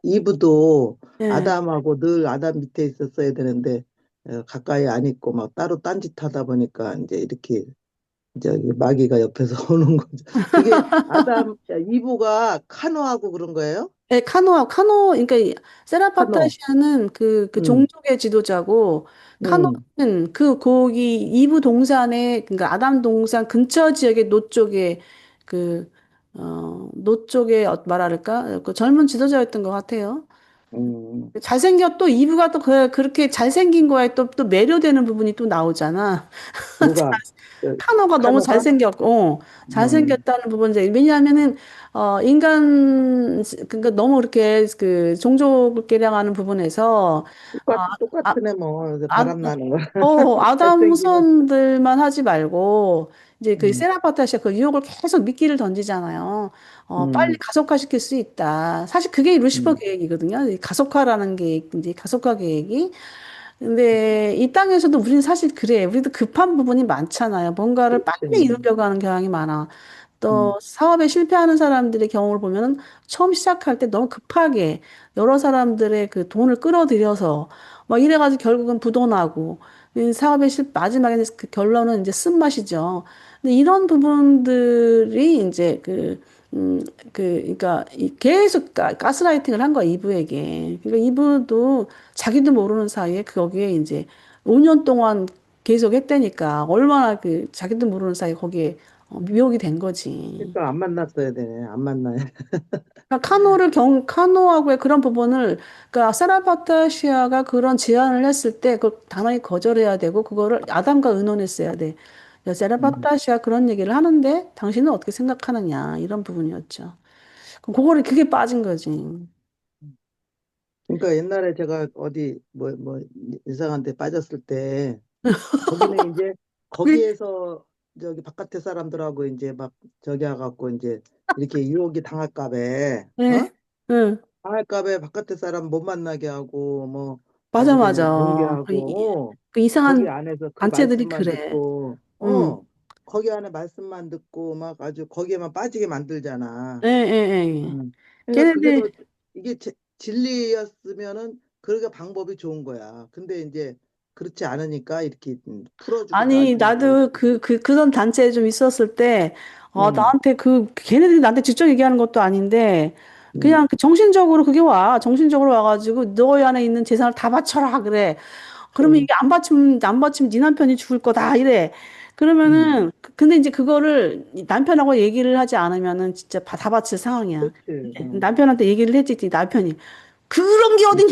이브도 예. 아담하고 늘 아담 밑에 있었어야 되는데 가까이 안 있고 막 따로 딴짓하다 보니까 이제 이렇게 이제 마귀가 옆에서 오는 거죠. 그게 이브가 카노하고 그런 거예요? 예, 그러니까 이 카노. 세라파타시아는 그 음, 종족의 지도자고, 음, 카노는 거기 이브 동산의, 그러니까 아담 동산 근처 지역의 노쪽에, 그, 노쪽에, 말할까? 그 젊은 지도자였던 것 같아요. 음. 또 이브가 또 그렇게 잘생긴 거에 또 매료되는 부분이 또 나오잖아. 누가 그, 카노가 너무 카노가 잘생겼고, 음, 잘생겼다는 부분인데, 왜냐하면은, 그러니까 너무 그렇게 그 종족을 계량하는 부분에서, 아, 아, 똑같은 애 뭐 아, 바람 나는 거 아담 잘생기면 후손들만 하지 말고, 이제 그 음, 세라파타시아 그 유혹을 계속 미끼를 던지잖아요. 빨리 음, 가속화시킬 수 있다. 사실 그게 루시퍼 음, 계획이거든요. 이 가속화라는 계획, 이제 가속화 계획이. 근데 이 땅에서도 우리는 사실 그래. 우리도 급한 부분이 많잖아요. 뭔가를 그렇지. 빨리 이루려고 하는 경향이 많아. 음, 또 사업에 실패하는 사람들의 경우를 보면은 처음 시작할 때 너무 급하게 여러 사람들의 그 돈을 끌어들여서 막 이래가지고 결국은 부도나고 이 마지막에 그 결론은 이제 쓴맛이죠. 근데 이런 부분들이 이제 음, 그러니까 계속 가스라이팅을 한 거야, 이브에게. 그러니까 이브도 자기도 모르는 사이에 거기에 이제 5년 동안 계속 했다니까 얼마나 그 자기도 모르는 사이에 거기에 미혹이 된 거지. 그러니까 안 만났어야 되네. 안 만나야. 그러니까 카노하고의 그런 부분을, 그러니까 사라바타시아가 그런 제안을 했을 때, 그 당연히 거절해야 되고, 그거를 아담과 의논했어야 돼. 야, 음. 사라바타시아 그런 얘기를 하는데, 당신은 어떻게 생각하느냐, 이런 부분이었죠. 그게 빠진 거지. 그러니까 옛날에 제가 어디 뭐 이상한 데 빠졌을 때 거기는 이제 거기, 거기에서 저기 바깥에 사람들하고 이제 막 저기 해갖고 이제 이렇게 유혹이 당할까 봐 어? 네, 응, 당할까 봐 바깥에 사람 못 만나게 하고 뭐 맞아, 아주 그냥 맞아. 경계하고 그 거기 이상한 안에서 그 단체들이 말씀만 그래. 듣고 응, 거기 안에 말씀만 듣고 막 아주 거기에만 빠지게 만들잖아. 예, 예, 예. 그러니까 그게 걔네들, 더 이게 진리였으면은 그러게 방법이 좋은 거야. 근데 이제 그렇지 않으니까 이렇게 풀어주고 아니, 놔주는 게. 나도 그런 단체에 좀 있었을 때, 음, 걔네들이 나한테 직접 얘기하는 것도 아닌데, 음, 그냥 정신적으로 그게 와. 정신적으로 와가지고, 너희 안에 있는 재산을 다 바쳐라, 그래. 그러면 음, 이게 안 바치면 네 남편이 죽을 거다, 이래. 음. 그러면은, 근데 이제 그거를 남편하고 얘기를 하지 않으면은 진짜 다 바칠 상황이야. 그렇지. 남편한테 얘기를 했지, 남편이. 그런 게 음, 어딨냐?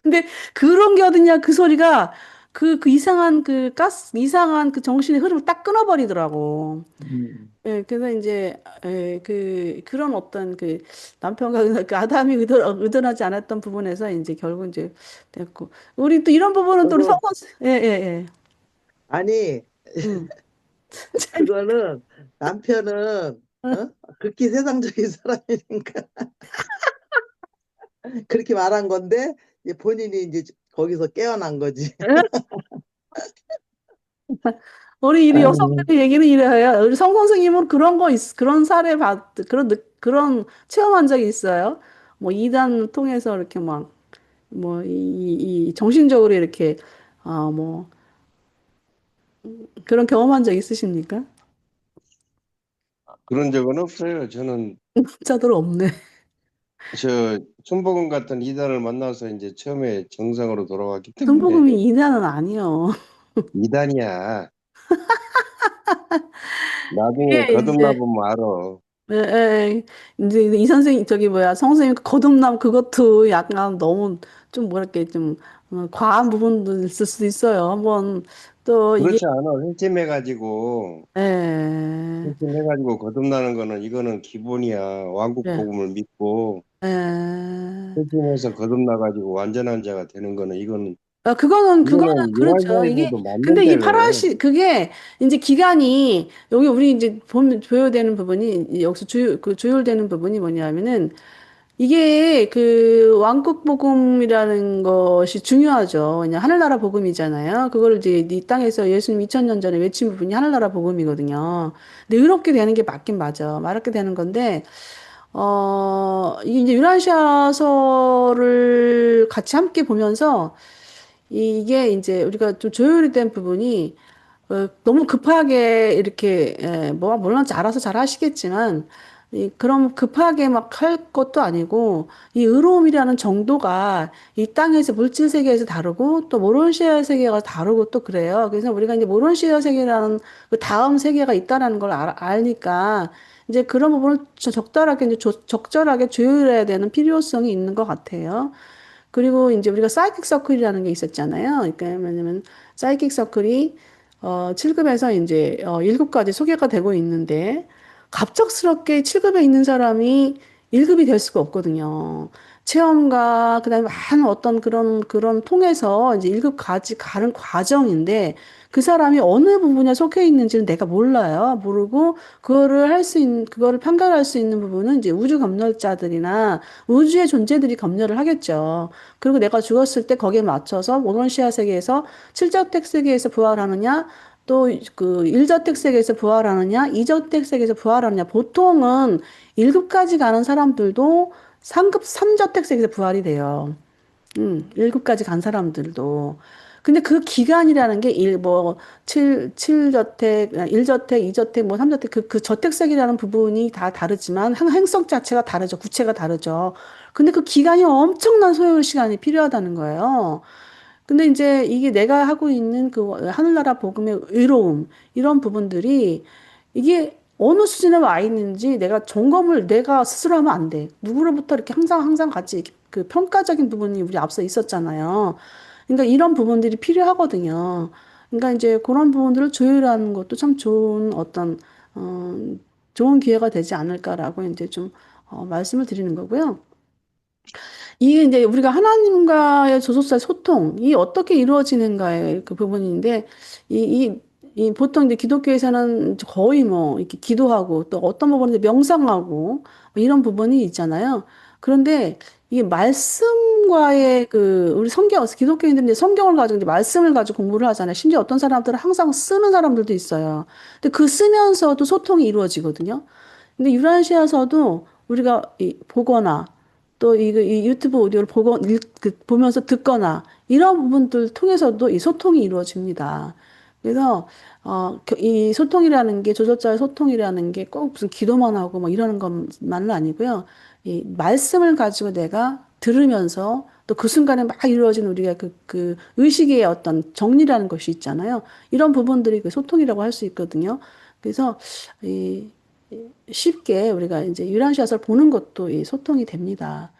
근데 그런 게 어딨냐 그 소리가 그 이상한 이상한 그 정신의 흐름을 딱 끊어버리더라고. 음. 예, 그래서 이제 그런 어떤 그 남편과 그 아담이 의도하지 않았던 부분에서 이제 결국 이제 됐고 우리 또 이런 부분은 또 우리 그리고 예. 아니 음. 그거는 남편은 극히 세상적인 사람이니까 그렇게 말한 건데 이제 본인이 이제 거기서 깨어난 거지. 우리 이 음, 여성들의 얘기는 이래요. 우리 성 선생님은 그런 그런 체험한 적이 있어요. 뭐 이단 통해서 이렇게 막 뭐, 이 정신적으로 이렇게, 뭐, 그런 경험한 적 있으십니까? 그런 적은 없어요. 저는 자들 없네. 저 순복음 같은 이단을 만나서 이제 처음에 정상으로 돌아왔기 때문에 승복음이 이단은 아니요. 이단이야. 나중에 그게 거듭나 이제, 보면 알아. 에, 에, 이제 이 선생님, 성 선생님 거듭남 그것도 약간 너무 좀 뭐랄까, 좀, 과한 부분도 있을 수도 있어요. 한번 또 이게, 그렇지 않아. 회심해가지고 에, 회심해가지고 거듭나는 거는 이거는 기본이야. 왕국 예, 복음을 믿고 에, 회심해서 거듭나가지고 완전한 자가 되는 거는 이거는 그거는 그거는 그렇죠. 이게, 융화적으로도 근데 이 맞는데 왜? 그게 이제 기간이, 여기 우리 이제 보면, 조율되는 부분이, 여기서 조율되는 부분이 뭐냐면은, 이게 그 왕국복음이라는 것이 중요하죠. 그냥 하늘나라 복음이잖아요. 그걸 이제 이 땅에서 예수님 2000년 전에 외친 부분이 하늘나라 복음이거든요. 근데 이렇게 되는 게 맞긴 맞아. 맞게 되는 건데, 이게 이제 유라시아서를 같이 함께 보면서 이게 이제 우리가 좀 조율이 된 부분이 너무 급하게 이렇게 뭐가 물론 알아서 잘 하시겠지만 그럼 급하게 막 할 것도 아니고 이 의로움이라는 정도가 이 땅에서 물질 세계에서 다르고 또 모론시아 세계가 다르고 또 그래요. 그래서 우리가 이제 모론시아 세계라는 그 다음 세계가 있다라는 걸 아니까 이제 그런 부분을 적절하게 이제 적절하게 조율해야 되는 필요성이 있는 것 같아요. 그리고 이제 우리가 사이킥 서클이라는 게 있었잖아요. 그러니까 뭐냐면 사이킥 서클이 7급에서 이제 1급까지 소개가 되고 있는데 갑작스럽게 7급에 있는 사람이 1급이 될 수가 없거든요. 체험과 그다음에 많은 어떤 그런 통해서 이제 1급까지 가는 과정인데 그 사람이 어느 부분에 속해 있는지는 내가 몰라요. 모르고 그거를 판가할 수 있는 부분은 이제 우주 검열자들이나 우주의 존재들이 검열을 하겠죠. 그리고 내가 죽었을 때 거기에 맞춰서 모론시아 세계에서 칠저택 세계에서 부활하느냐, 또 그 일저택 세계에서 부활하느냐, 이저택 세계에서 부활하느냐. 보통은 1급까지 가는 사람들도 3급, 삼저택 세계에서 부활이 돼요. 1급까지 간 사람들도. 근데 그 기간이라는 게 칠저택 1저택, 2저택, 뭐 3저택, 그 저택색이라는 부분이 다 다르지만 행성 자체가 다르죠. 구체가 다르죠. 근데 그 기간이 엄청난 소요 시간이 필요하다는 거예요. 근데 이제 이게 내가 하고 있는 그 하늘나라 복음의 의로움, 이런 부분들이 이게 어느 수준에 와 있는지 내가 점검을 내가 스스로 하면 안 돼. 누구로부터 이렇게 항상 같이 이렇게 그 평가적인 부분이 우리 앞서 있었잖아요. 그러니까 이런 부분들이 필요하거든요. 그러니까 이제 그런 부분들을 조율하는 것도 참 좋은 어, 좋은 기회가 되지 않을까라고 이제 좀, 말씀을 드리는 거고요. 이게 이제 우리가 하나님과의 조속사의 소통이 어떻게 이루어지는가의 그 부분인데, 이 보통 이제 기독교에서는 거의 뭐 이렇게 기도하고 또 어떤 부분은 이제 명상하고 뭐 이런 부분이 있잖아요. 그런데 이게 말씀과의 우리 기독교인들은 이제 성경을 가지고 이제 말씀을 가지고 공부를 하잖아요. 심지어 어떤 사람들은 항상 쓰는 사람들도 있어요. 근데 그 쓰면서도 소통이 이루어지거든요. 근데 유라시아서도 우리가 보거나 또 이 유튜브 오디오를 보면서 듣거나 이런 부분들 통해서도 이 소통이 이루어집니다. 그래서 이 소통이라는 게 조절자의 소통이라는 게 꼭 무슨 기도만 하고 뭐 이러는 것만은 아니고요. 이 말씀을 가지고 내가 들으면서 또 그 순간에 막 이루어진 우리가 그 의식의 어떤 정리라는 것이 있잖아요. 이런 부분들이 그 소통이라고 할 수 있거든요. 그래서 이 쉽게 우리가 이제 유랑시아서를 보는 것도 이 소통이 됩니다.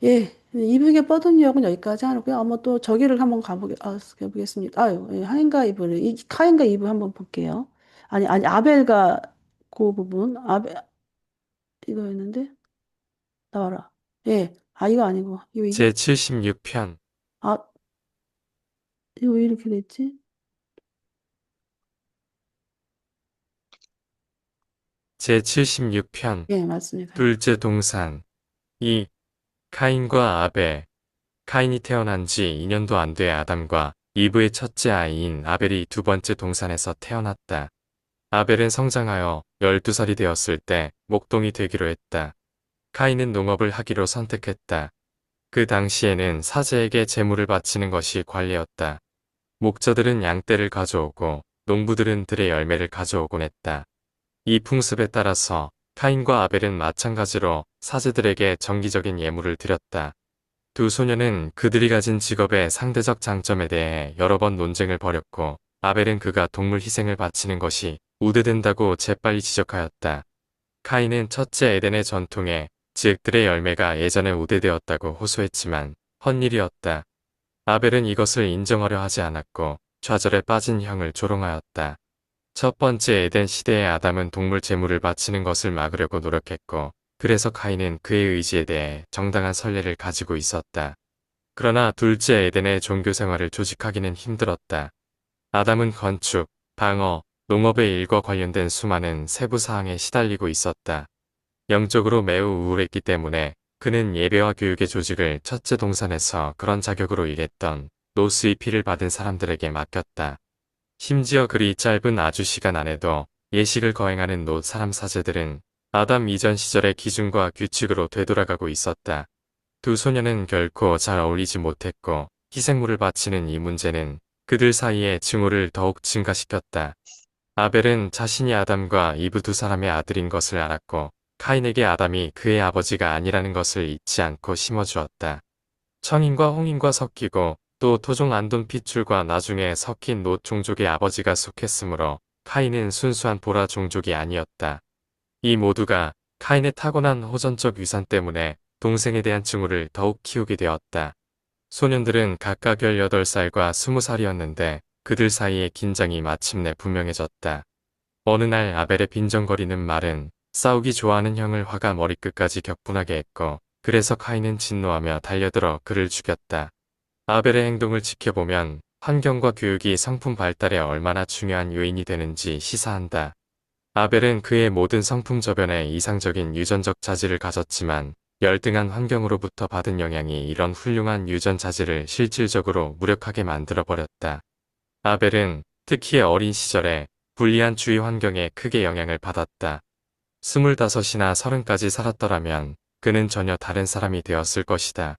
예, 이북의 뻗은 역은 여기까지 하고요. 아마 또 저기를 한번 가보겠습니다. 아유, 예, 카인과 이브 한번 볼게요. 아니, 아벨과 그 부분, 이거였는데, 나와라. 예, 이거 아니고, 제76편 아, 이거 왜 이렇게 됐지? 제76편 예, 맞습니다. 둘째 동산 2. 카인과 아벨 카인이 태어난 지 2년도 안 돼 아담과 이브의 첫째 아이인 아벨이 두 번째 동산에서 태어났다. 아벨은 성장하여 12살이 되었을 때 목동이 되기로 했다. 카인은 농업을 하기로 선택했다. 그 당시에는 사제에게 제물을 바치는 것이 관례였다. 목자들은 양떼를 가져오고 농부들은 들의 열매를 가져오곤 했다. 이 풍습에 따라서 카인과 아벨은 마찬가지로 사제들에게 정기적인 예물을 드렸다. 두 소녀는 그들이 가진 직업의 상대적 장점에 대해 여러 번 논쟁을 벌였고 아벨은 그가 동물 희생을 바치는 것이 우대된다고 재빨리 지적하였다. 카인은 첫째 에덴의 전통에 즉 들의 열매가 예전에 우대되었다고 호소했지만 헛일이었다. 아벨은 이것을 인정하려 하지 않았고 좌절에 빠진 형을 조롱하였다. 첫 번째 에덴 시대의 아담은 동물 제물을 바치는 것을 막으려고 노력했고 그래서 카인은 그의 의지에 대해 정당한 선례를 가지고 있었다. 그러나 둘째 에덴의 종교 생활을 조직하기는 힘들었다. 아담은 건축, 방어, 농업의 일과 관련된 수많은 세부 사항에 시달리고 있었다. 영적으로 매우 우울했기 때문에 그는 예배와 교육의 조직을 첫째 동산에서 그런 자격으로 일했던 노스의 피를 받은 사람들에게 맡겼다. 심지어 그리 짧은 아주 시간 안에도 예식을 거행하는 놋 사람 사제들은 아담 이전 시절의 기준과 규칙으로 되돌아가고 있었다. 두 소녀는 결코 잘 어울리지 못했고 희생물을 바치는 이 문제는 그들 사이의 증오를 더욱 증가시켰다. 아벨은 자신이 아담과 이브 두 사람의 아들인 것을 알았고 카인에게 아담이 그의 아버지가 아니라는 것을 잊지 않고 심어주었다. 청인과 홍인과 섞이고 또 토종 안돈 핏줄과 나중에 섞인 놋 종족의 아버지가 속했으므로 카인은 순수한 보라 종족이 아니었다. 이 모두가 카인의 타고난 호전적 위산 때문에 동생에 대한 증오를 더욱 키우게 되었다. 소년들은 각각 18살과 20살이었는데 그들 사이의 긴장이 마침내 분명해졌다. 어느 날 아벨의 빈정거리는 말은 싸우기 좋아하는 형을 화가 머리끝까지 격분하게 했고 그래서 카인은 진노하며 달려들어 그를 죽였다. 아벨의 행동을 지켜보면 환경과 교육이 성품 발달에 얼마나 중요한 요인이 되는지 시사한다. 아벨은 그의 모든 성품 저변에 이상적인 유전적 자질을 가졌지만 열등한 환경으로부터 받은 영향이 이런 훌륭한 유전 자질을 실질적으로 무력하게 만들어버렸다. 아벨은 특히 어린 시절에 불리한 주위 환경에 크게 영향을 받았다. 25이나 30까지 살았더라면 그는 전혀 다른 사람이 되었을 것이다.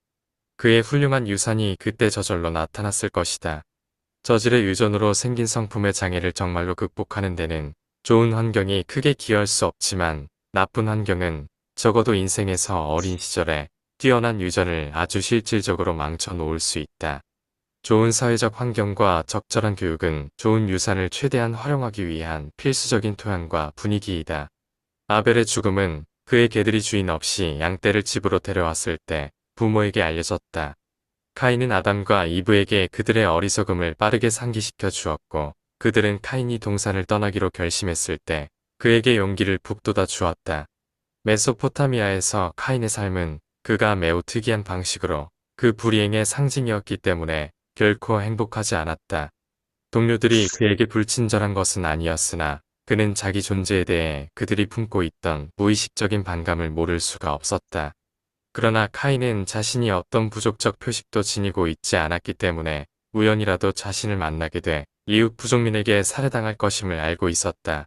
그의 훌륭한 유산이 그때 저절로 나타났을 것이다. 저질의 유전으로 생긴 성품의 장애를 정말로 극복하는 데는 좋은 환경이 크게 기여할 수 없지만 나쁜 환경은 적어도 인생에서 어린 시절에 뛰어난 유전을 아주 실질적으로 망쳐 놓을 수 있다. 좋은 사회적 환경과 적절한 교육은 좋은 유산을 최대한 활용하기 위한 필수적인 토양과 분위기이다. 아벨의 죽음은 그의 개들이 주인 없이 양떼를 집으로 데려왔을 때 부모에게 알려졌다. 카인은 아담과 이브에게 그들의 어리석음을 빠르게 상기시켜 주었고 그들은 카인이 동산을 떠나기로 결심했을 때 그에게 용기를 북돋아 주었다. 메소포타미아에서 카인의 삶은 그가 매우 특이한 방식으로 그 불이행의 상징이었기 때문에 결코 행복하지 않았다. 동료들이 그에게 불친절한 것은 아니었으나 그는 자기 존재에 대해 그들이 품고 있던 무의식적인 반감을 모를 수가 없었다. 그러나 카인은 자신이 어떤 부족적 표식도 지니고 있지 않았기 때문에 우연이라도 자신을 만나게 돼 이웃 부족민에게 살해당할 것임을 알고 있었다.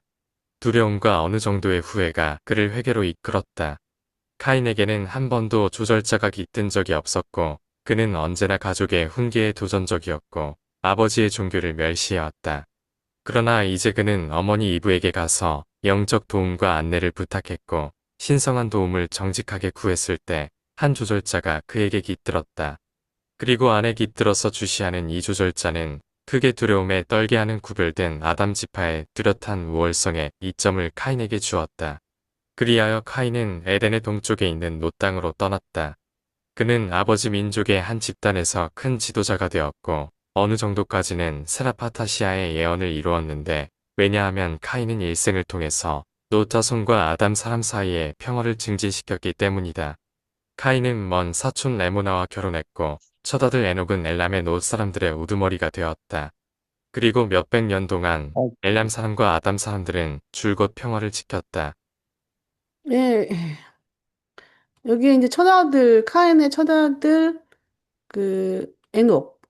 두려움과 어느 정도의 후회가 그를 회개로 이끌었다. 카인에게는 한 번도 조절자가 깃든 적이 없었고 그는 언제나 가족의 훈계에 도전적이었고 아버지의 종교를 멸시해왔다. 그러나 이제 그는 어머니 이브에게 가서 영적 도움과 안내를 부탁했고 신성한 도움을 정직하게 구했을 때 한 조절자가 그에게 깃들었다. 그리고 안에 깃들어서 주시하는 이 조절자는 크게 두려움에 떨게 하는 구별된 아담 지파의 뚜렷한 우월성의 이점을 카인에게 주었다. 그리하여 카인은 에덴의 동쪽에 있는 놋 땅으로 떠났다. 그는 아버지 민족의 한 집단에서 큰 지도자가 되었고 어느 정도까지는 세라파타시아의 예언을 이루었는데 왜냐하면 카인은 일생을 통해서 놋 자손과 아담 사람 사이의 평화를 증진시켰기 때문이다. 카인은 먼 사촌 레모나와 결혼했고 첫 아들 에녹은 엘람의 놋 사람들의 우두머리가 되었다. 그리고 몇백 년 동안 어, 엘람 사람과 아담 사람들은 줄곧 평화를 지켰다. 예, 여기 이제 첫아들, 카인의 첫아들, 에녹.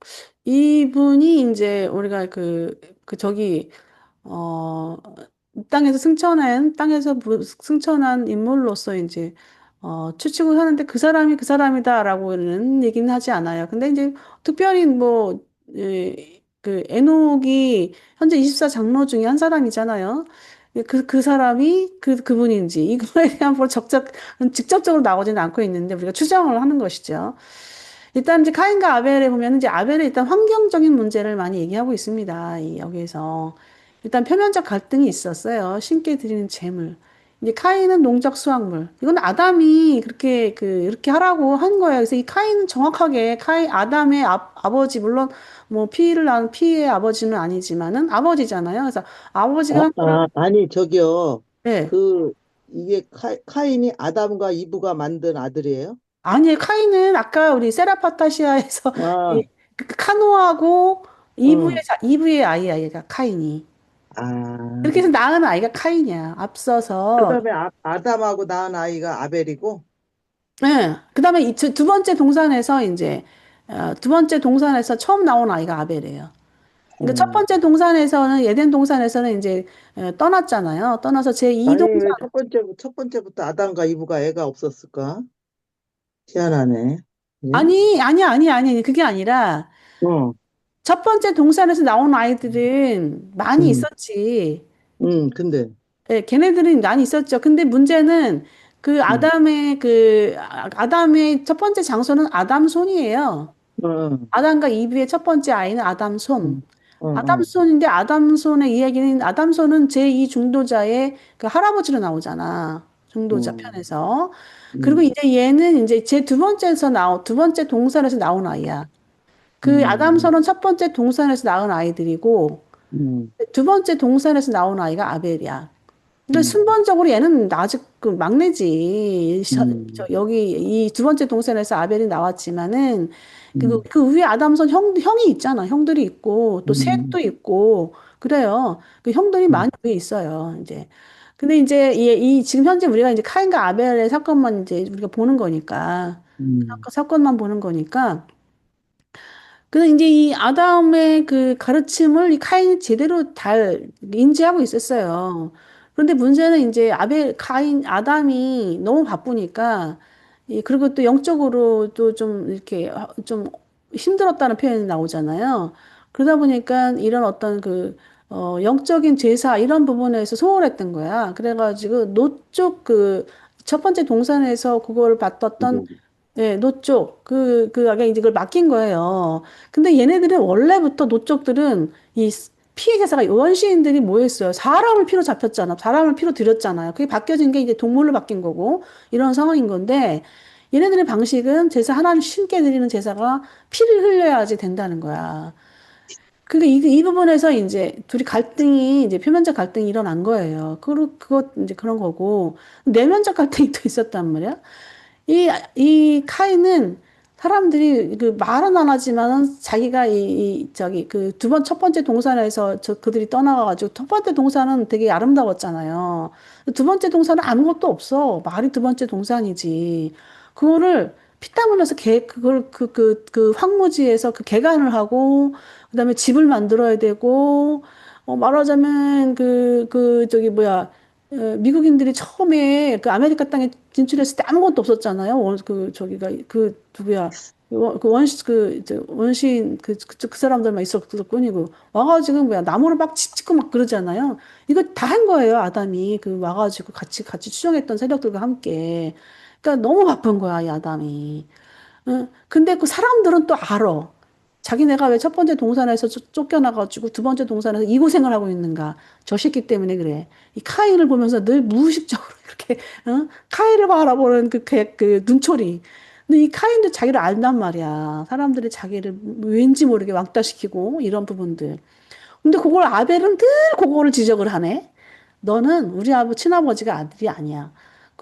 이분이 이제 우리가 저기, 어, 이 땅에서 승천한 인물로서 이제, 추측을 하는데 그 사람이 그 사람이다라고는 얘기는 하지 않아요. 근데 이제 특별히 뭐, 에녹이 현재 24 장로 중에 한 사람이잖아요. 그 사람이 그분인지, 이거에 대한 직접적으로 나오지는 않고 있는데 우리가 추정을 하는 것이죠. 일단 이제 카인과 아벨에 보면 이제 아벨은 일단 환경적인 문제를 많이 얘기하고 있습니다. 여기에서. 일단 표면적 갈등이 있었어요. 신께 드리는 제물. 이제 카인은 농작 수확물. 이건 아담이 이렇게 하라고 한 거예요. 그래서 이 카인은 정확하게 아담의 아버지, 물론 뭐 피를 낳은 피의 아버지는 아니지만은 아버지잖아요. 그래서 아버지가 한 거를, 아니, 저기요. 네. 그, 이게 카인이 아담과 이브가 만든 아들이에요? 아니, 카인은 아까 우리 세라파타시아에서 아, 이 카노하고 응. 이브의 아이야, 얘가 카인이. 그렇게 해서 아, 낳은 아이가 카인이야. 그 앞서서. 다음에 아담하고 낳은 아이가 아벨이고, 예. 그다음에 두 번째 동산에서 이제 두 번째 동산에서 처음 나온 아이가 아벨이에요. 그러니까 첫 음. 번째 동산에서는 에덴 동산에서는 이제 떠났잖아요. 떠나서 제2 아니, 동산 왜 첫 번째부터 아담과 이브가 애가 없었을까? 희한하네. 예? 아니. 그게 아니라 어, 첫 번째 동산에서 나온 아이들은 많이 음, 있었지. 근데, 예, 걔네들은 많이 있었죠. 근데 문제는 음, 아담의 첫 번째 장소는 아담손이에요. 어, 어, 아담과 이브의 첫 번째 아이는 아담손. 음, 어, 어, 아담손인데 아담손의 이야기는 아담손은 제2 중도자의 그 할아버지로 나오잖아. 중도자 음, 편에서. 그리고 음, 이제 얘는 이제 제 두 번째 동산에서 나온 아이야. 그 음, 아담손은 첫 번째 동산에서 낳은 아이들이고 음, 두 번째 동산에서 나온 아이가 아벨이야. 근데 음, 순번적으로 얘는 아직 그 막내지. 음, 여기 이 두 번째 동산에서 아벨이 나왔지만은 음, 그 위에 아담선 형이 있잖아. 형들이 있고 또 셋도 음, 있고 그래요. 그 형들이 음, 많이 위에 있어요. 이제. 근데 이제 지금 현재 우리가 이제 카인과 아벨의 사건만 이제 우리가 보는 거니까 음, 사건만 보는 거니까 근데 이제 이 아담의 그 가르침을 이 카인이 제대로 잘 인지하고 있었어요. 그런데 문제는 이제 아담이 너무 바쁘니까, 그리고 또 영적으로 또 좀 이렇게 좀 힘들었다는 표현이 나오잖아요. 그러다 보니까 이런 어떤 영적인 제사 이런 부분에서 소홀했던 거야. 그래가지고 노쪽 첫 번째 동산에서 그걸 받았던 이제, 예, 노쪽. 아까 이제 그걸 맡긴 거예요. 근데 얘네들은 원래부터 노쪽들은 피해 자사가 원시인들이 뭐 했어요? 사람을 피로 잡혔잖아. 사람을 피로 들였잖아요. 그게 바뀌어진 게 이제 동물로 바뀐 거고, 이런 상황인 건데, 얘네들의 방식은 하나님 신께 드리는 제사가 피를 흘려야지 된다는 거야. 그러니까 이 부분에서 이제 둘이 이제 표면적 갈등이 일어난 거예요. 이제 그런 거고, 내면적 갈등이 또 있었단 말이야. 이 카인은 사람들이 말은 안 하지만은 자기가 첫 번째 동산에서 그들이 떠나가가지고 첫 번째 동산은 되게 아름다웠잖아요. 두 번째 동산은 아무것도 없어. 말이 두 번째 동산이지. 그거를 피땀 흘려서 황무지에서 개간을 하고, 그다음에 집을 만들어야 되고, 말하자면 미국인들이 처음에 그 아메리카 땅에 진출했을 때 아무것도 없었잖아요. 누구야. 원시인, 그 사람들만 있었을 뿐이고. 와가지고, 나무를 막 짓고 막 그러잖아요. 이거 다 한 거예요, 아담이. 와가지고 같이 추종했던 세력들과 함께. 그러니까 너무 바쁜 거야, 이 아담이. 응. 근데 그 사람들은 또 알아. 자기네가 왜 첫 번째 동산에서 쫓겨나가지고 두 번째 동산에서 이 고생을 하고 있는가. 저 새끼 때문에 그래. 이 카인을 보면서 늘 무의식적으로 이렇게, 카인을 바라보는 그 눈초리. 근데 이 카인도 자기를 안단 말이야. 사람들이 자기를 왠지 모르게 왕따시키고 이런 부분들. 근데 그걸 아벨은 늘 그거를 지적을 하네. 너는 우리 친아버지가 아들이 아니야.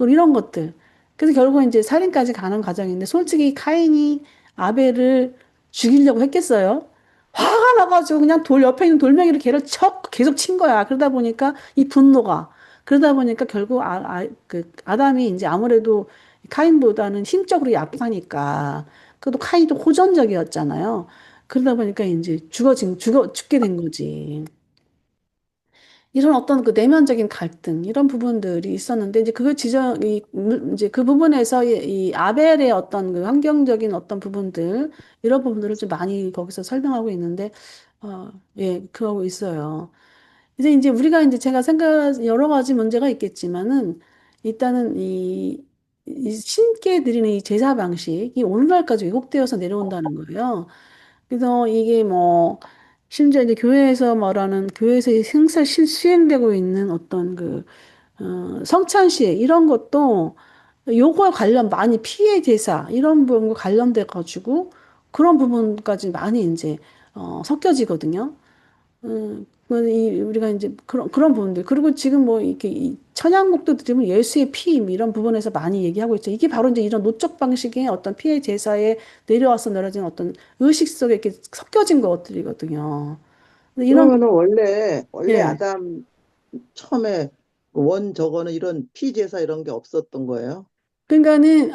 이런 것들. 그래서 결국 이제 살인까지 가는 과정인데 솔직히 카인이 아벨을 죽이려고 했겠어요? 화가 나가지고 그냥 옆에 있는 돌멩이를 걔를 계속 친 거야. 그러다 보니까 이 분노가. 그러다 보니까 결국 아담이 이제 아무래도 카인보다는 힘적으로 약하니까. 그래도 카인도 호전적이었잖아요. 그러다 보니까 이제 죽게 된 거지. 이런 어떤 그 내면적인 갈등, 이런 부분들이 있었는데, 이제 이제 그 부분에서 이 아벨의 어떤 그 환경적인 어떤 부분들, 이런 부분들을 좀 많이 거기서 설명하고 있는데, 그러고 있어요. 이제 우리가 이제 여러 가지 문제가 있겠지만은, 일단은 이 신께 드리는 이 제사 방식이 오늘날까지 왜곡되어서 내려온다는 거예요. 그래서 이게 심지어 이제 교회에서 수행되고 있는 어떤 성찬식, 이런 것도 요거와 많이 피해 제사, 이런 부분과 관련돼 가지고 그런 부분까지 많이 이제, 섞여지거든요. 우리가 이제 그런 부분들. 그리고 지금 뭐 이렇게 이 찬양곡도 들으면 예수의 피 이런 부분에서 많이 얘기하고 있죠. 이게 바로 이제 이런 노적 방식의 어떤 피해 제사에 내려와서 내려진 어떤 의식 속에 이렇게 섞여진 것들이거든요. 근데 이런, 그러면은 원래 예. 아담 처음에 원 저거는 이런 피제사 이런 게 없었던 거예요? 그러니까는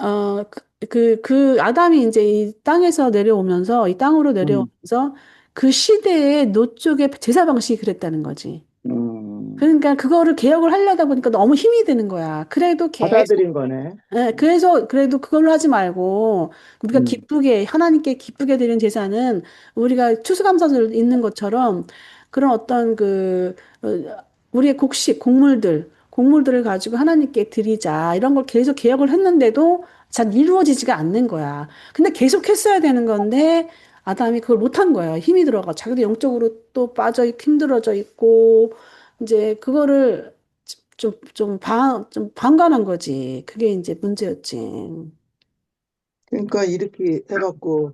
그 아담이 이제 이 땅에서 내려오면서 이 땅으로 음, 내려오면서 그 시대의 노쪽의 제사 방식이 그랬다는 거지. 음, 그러니까 그거를 개혁을 하려다 보니까 너무 힘이 드는 거야. 그래도 계속 받아들인 거네. 예, 그래서 그래도 그걸로 하지 말고 우리가 음, 기쁘게 하나님께 기쁘게 드리는 제사는 우리가 추수감사절 있는 것처럼 그런 어떤 우리의 곡식 곡물들을 가지고 하나님께 드리자 이런 걸 계속 개혁을 했는데도 잘 이루어지지가 않는 거야. 근데 계속 했어야 되는 건데 아담이 그걸 못한 거야. 힘이 들어가 자기도 영적으로 또 빠져 있고 힘들어져 있고 이제 그거를 좀 방관한 거지. 그게 이제 문제였지. 그러니까 이렇게 해갖고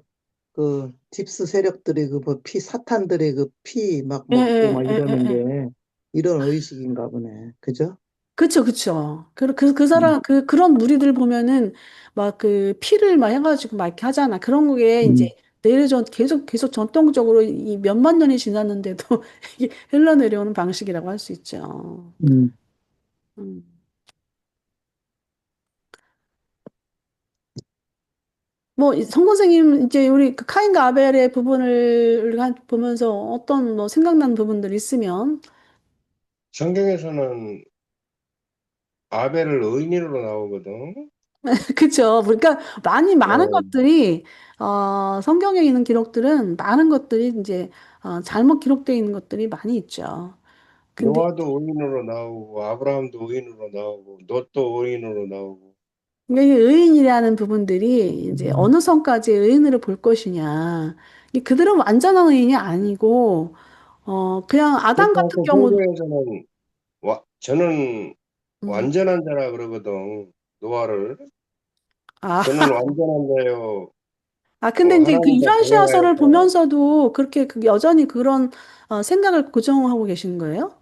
그 딥스 세력들이 그피 사탄들이 그 피 막 예, 먹고 예, 막 예, 예. 이러는 예. 게 이런 의식인가 보네. 그죠? 그쵸, 그쵸. 그 음, 사람, 그런 무리들 보면은 막 그 피를 막 해가지고 막 이렇게 하잖아. 그런 거에 음, 이제 계속 전통적으로 이 몇만 년이 지났는데도 이게 흘러내려오는 방식이라고 할 수 있죠. 음. 음. 선생님, 이제 우리 그 카인과 아벨의 부분을 보면서 어떤 뭐 생각나는 부분들 있으면 성경에서는 아벨을 의인으로 나오거든. 그쵸. 그러니까 많은 어, 것들이, 성경에 있는 기록들은 많은 것들이 이제, 잘못 기록되어 있는 것들이 많이 있죠. 근데 노아도 의인으로 나오고 아브라함도 의인으로 나오고 롯도 의인으로 나오고. 이 의인이라는 부분들이 이제 음. 어느 선까지 의인으로 볼 것이냐. 그들은 완전한 의인이 아니고, 그냥 아담 그러니까 같은 그 경우, 성경에서는 저는 음, 완전한 자라 그러거든. 노아를. 아, 저는 완전한데요. 근데 이제 그 하나님과 이반시아서를 동행하였다. 보면서도 그렇게 여전히 그런, 생각을 고정하고 계신 거예요?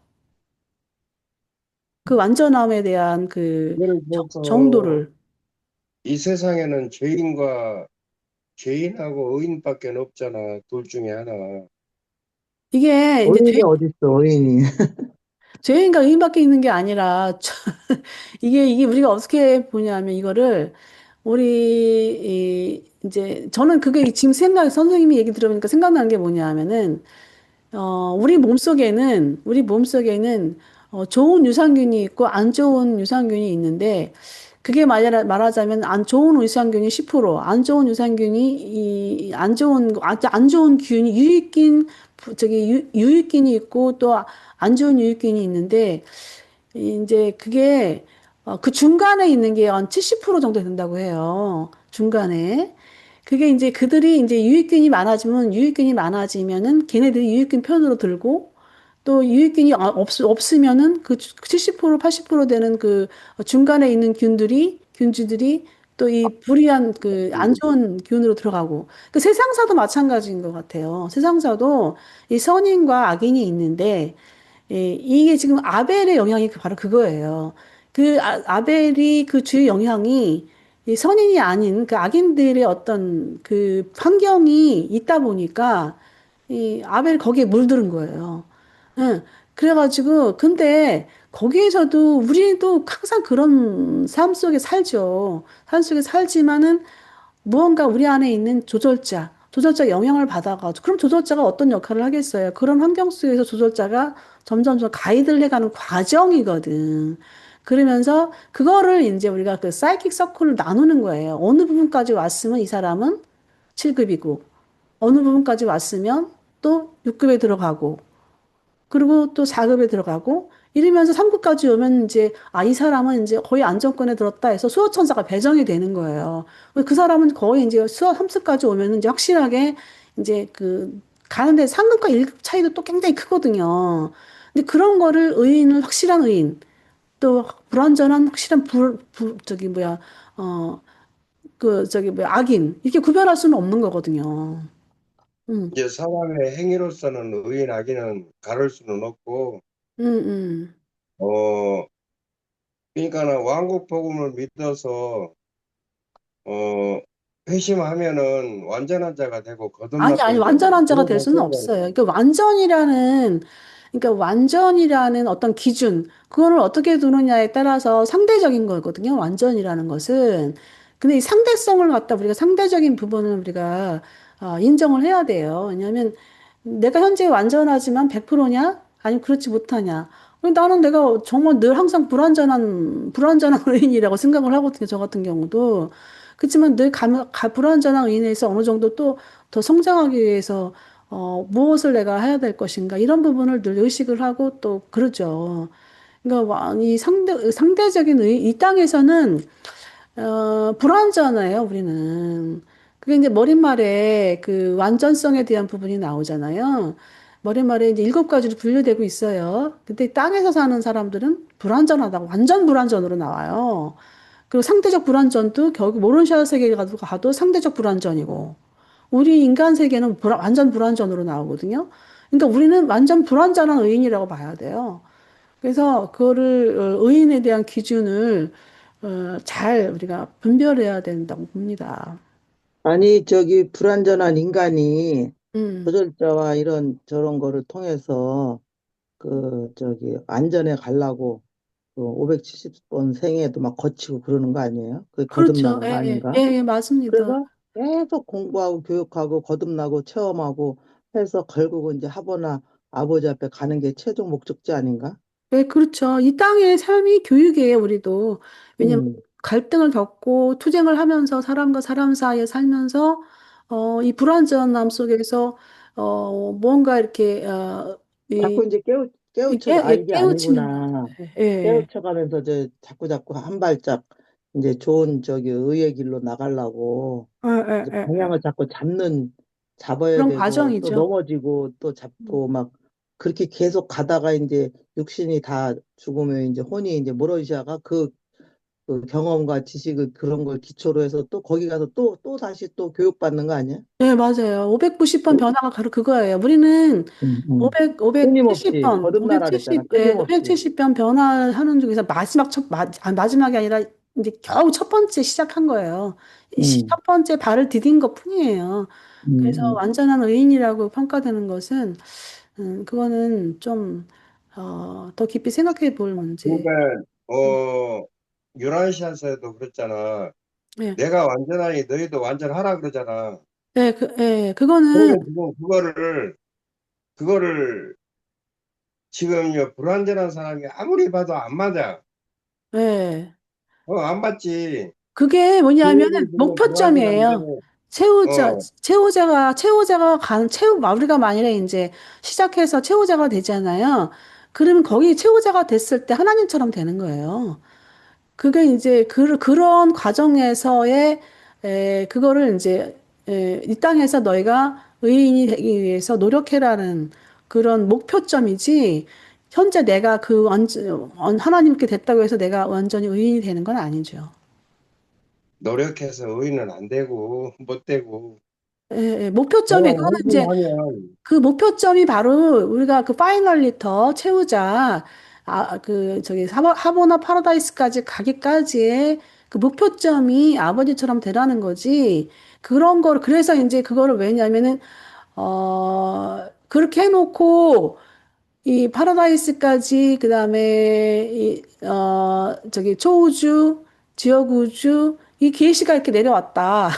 그 완전함에 대한 그 예를 들어서 정도를. 이 세상에는 죄인하고 의인밖에 없잖아. 둘 중에 하나. 이게 이제 어린이 어딨어, 어린이. 죄인과 의인밖에 있는 게 아니라, 이게 우리가 어떻게 보냐면 이거를 이제 저는 그게 지금 선생님이 얘기 들어보니까 생각나는 게 뭐냐면은 우리 몸속에는 좋은 유산균이 있고 안 좋은 유산균이 있는데 그게 말하자면 안 좋은 유산균이 10%, 안 좋은 유산균이 안 좋은 균이 유익균이 있고 또 안 좋은 유익균이 있는데 이제 그게 그 중간에 있는 게 한 70% 정도 된다고 해요. 중간에. 그게 이제 그들이 이제 유익균이 많아지면은 걔네들이 유익균 편으로 들고 또 유익균이 없으면은 그 70%, 80% 되는 그 중간에 있는 균주들이 또 이 불이한 그 안 좋은 균으로 들어가고 그 세상사도 마찬가지인 것 같아요. 세상사도 이 선인과 악인이 있는데 이게 지금 아벨의 영향이 바로 그거예요. 아벨이 그 주의 영향이 이 선인이 아닌 그 악인들의 어떤 그 환경이 있다 보니까 이 아벨 거기에 물들은 거예요. 응. 그래가지고 근데 거기에서도 우리도 항상 그런 삶 속에 살죠. 삶 속에 살지만은 무언가 우리 안에 있는 조절자 영향을 받아가지고, 그럼 조절자가 어떤 역할을 하겠어요? 그런 환경 속에서 조절자가 점점 가이드를 해가는 과정이거든. 그러면서 그거를 이제 우리가 그 사이킥 서클을 나누는 거예요. 어느 부분까지 왔으면 이 사람은 7급이고, 어느 부분까지 왔으면 또 6급에 들어가고, 그리고 또 4급에 들어가고 이러면서 3급까지 오면 이제 이 사람은 이제 거의 안정권에 들었다 해서 수호천사가 배정이 되는 거예요. 그 사람은 거의 이제 수호 3급까지 오면 이제 확실하게 이제 가는데 3급과 1급 차이도 또 굉장히 크거든요. 근데 그런 거를 확실한 의인, 또 불완전한 확실한 악인, 이렇게 구별할 수는 없는 거거든요. 음, 이제 사람의 행위로서는 의인 악인은 가를 수는 없고, 음. 어, 그러니까는 왕국 복음을 믿어서, 어, 회심하면은 완전한 자가 되고 아니, 거듭났던 자가 완전한 자가 그런 될 수는 목적으로. 없어요. 그러니까 완전이라는 어떤 기준, 그거를 어떻게 두느냐에 따라서 상대적인 거거든요. 완전이라는 것은. 근데 이 상대성을 갖다 우리가 상대적인 부분을 우리가 인정을 해야 돼요. 왜냐하면 내가 현재 완전하지만 100%냐? 아니면 그렇지 못하냐? 나는 내가 정말 늘 항상 불완전한 의인이라고 생각을 하거든요. 저 같은 경우도. 그렇지만 늘 불완전한 의인에서 어느 정도 또 더 성장하기 위해서 무엇을 내가 해야 될 것인가 이런 부분을 늘 의식을 하고 또 그러죠. 그러니까 이 상대적인 이 땅에서는 불완전해요, 우리는. 그게 이제 머릿말에 그 완전성에 대한 부분이 나오잖아요. 머릿말에 이제 7가지로 분류되고 있어요. 근데 땅에서 사는 사람들은 불완전하다고, 완전 불완전으로 나와요. 그리고 상대적 불완전도 결국 모른샤 세계에 가도 상대적 불완전이고, 우리 인간 세계는 완전 불완전으로 나오거든요. 그러니까 우리는 완전 불완전한 의인이라고 봐야 돼요. 그래서 그거를 의인에 대한 기준을 잘 우리가 분별해야 된다고 봅니다. 아니, 저기 불완전한 인간이 음, 조절자와 이런 저런 거를 통해서 저기 안전에 가려고 그 570번 생애도 막 거치고 그러는 거 아니에요? 그게 그렇죠. 거듭나는 예, 거 예, 아닌가? 예, 예, 맞습니다. 그래서 계속 공부하고 교육하고 거듭나고 체험하고 해서 결국은 이제 하버나 아버지 앞에 가는 게 최종 목적지 아닌가? 네, 그렇죠. 이 땅의 삶이 교육이에요, 우리도. 왜냐면 음. 갈등을 겪고 투쟁을 하면서 사람과 사람 사이에 살면서 이 불완전함 속에서 뭔가 이렇게 이, 자꾸 이제 깨우쳐, 아, 이게 깨우치는 것. 아니구나. 예, 예, 깨우쳐가면서 자꾸 한 발짝 이제 좋은 저기 의의 길로 나가려고 이제 예. 방향을 자꾸 잡아야 그런 되고 또 과정이죠. 넘어지고 또 음. 잡고 막 그렇게 계속 가다가 이제 육신이 다 죽으면 이제 혼이 이제 모로시아가 그 경험과 지식을 그런 걸 기초로 해서 또 거기 가서 또 다시 또 교육받는 거 아니야? 네, 맞아요. 590번 변화가 바로 그거예요. 우리는 응, 응. 끊임없이 570번, 거듭나라 그랬잖아. 570, 끊임없이. 번 변화하는 중에서 마지막이 아니라 이제 겨우 첫 번째 시작한 거예요. 응, 첫 번째 발을 디딘 것 뿐이에요. 그래서 응, 완전한 의인이라고 평가되는 것은, 그거는 좀, 더 깊이 생각해 볼 문제. 그러니까 유라시아서도 그랬잖아. 네, 내가 완전하니 너희도 완전하라 그러잖아. 그거는, 그러면 지금 그거를 지금 불완전한 사람이 아무리 봐도 안 맞아. 네. 안 맞지. 그게 뭐냐면은 교회를 보면 불완전한데, 목표점이에요. 채우자, 어, 우리가 만일에 이제 시작해서 채우자가 되잖아요. 그러면 거기 채우자가 됐을 때 하나님처럼 되는 거예요. 그게 이제 그런 과정에서의, 그거를 이제, 이 땅에서 너희가 의인이 되기 위해서 노력해라는 그런 목표점이지, 현재 내가 하나님께 됐다고 해서 내가 완전히 의인이 되는 건 아니죠. 노력해서 의인은 안 되고, 못 되고. 예, 목표점이, 그냥 그거는 이제 회심하면 그 목표점이 바로 우리가 그 파이널리터 채우자, 하버나 파라다이스까지 가기까지의 그 목표점이 아버지처럼 되라는 거지. 그래서 이제 그거를 왜냐면은, 그렇게 해놓고, 이 파라다이스까지 그다음에 초우주, 지역우주 이 계시가 이렇게 내려왔다.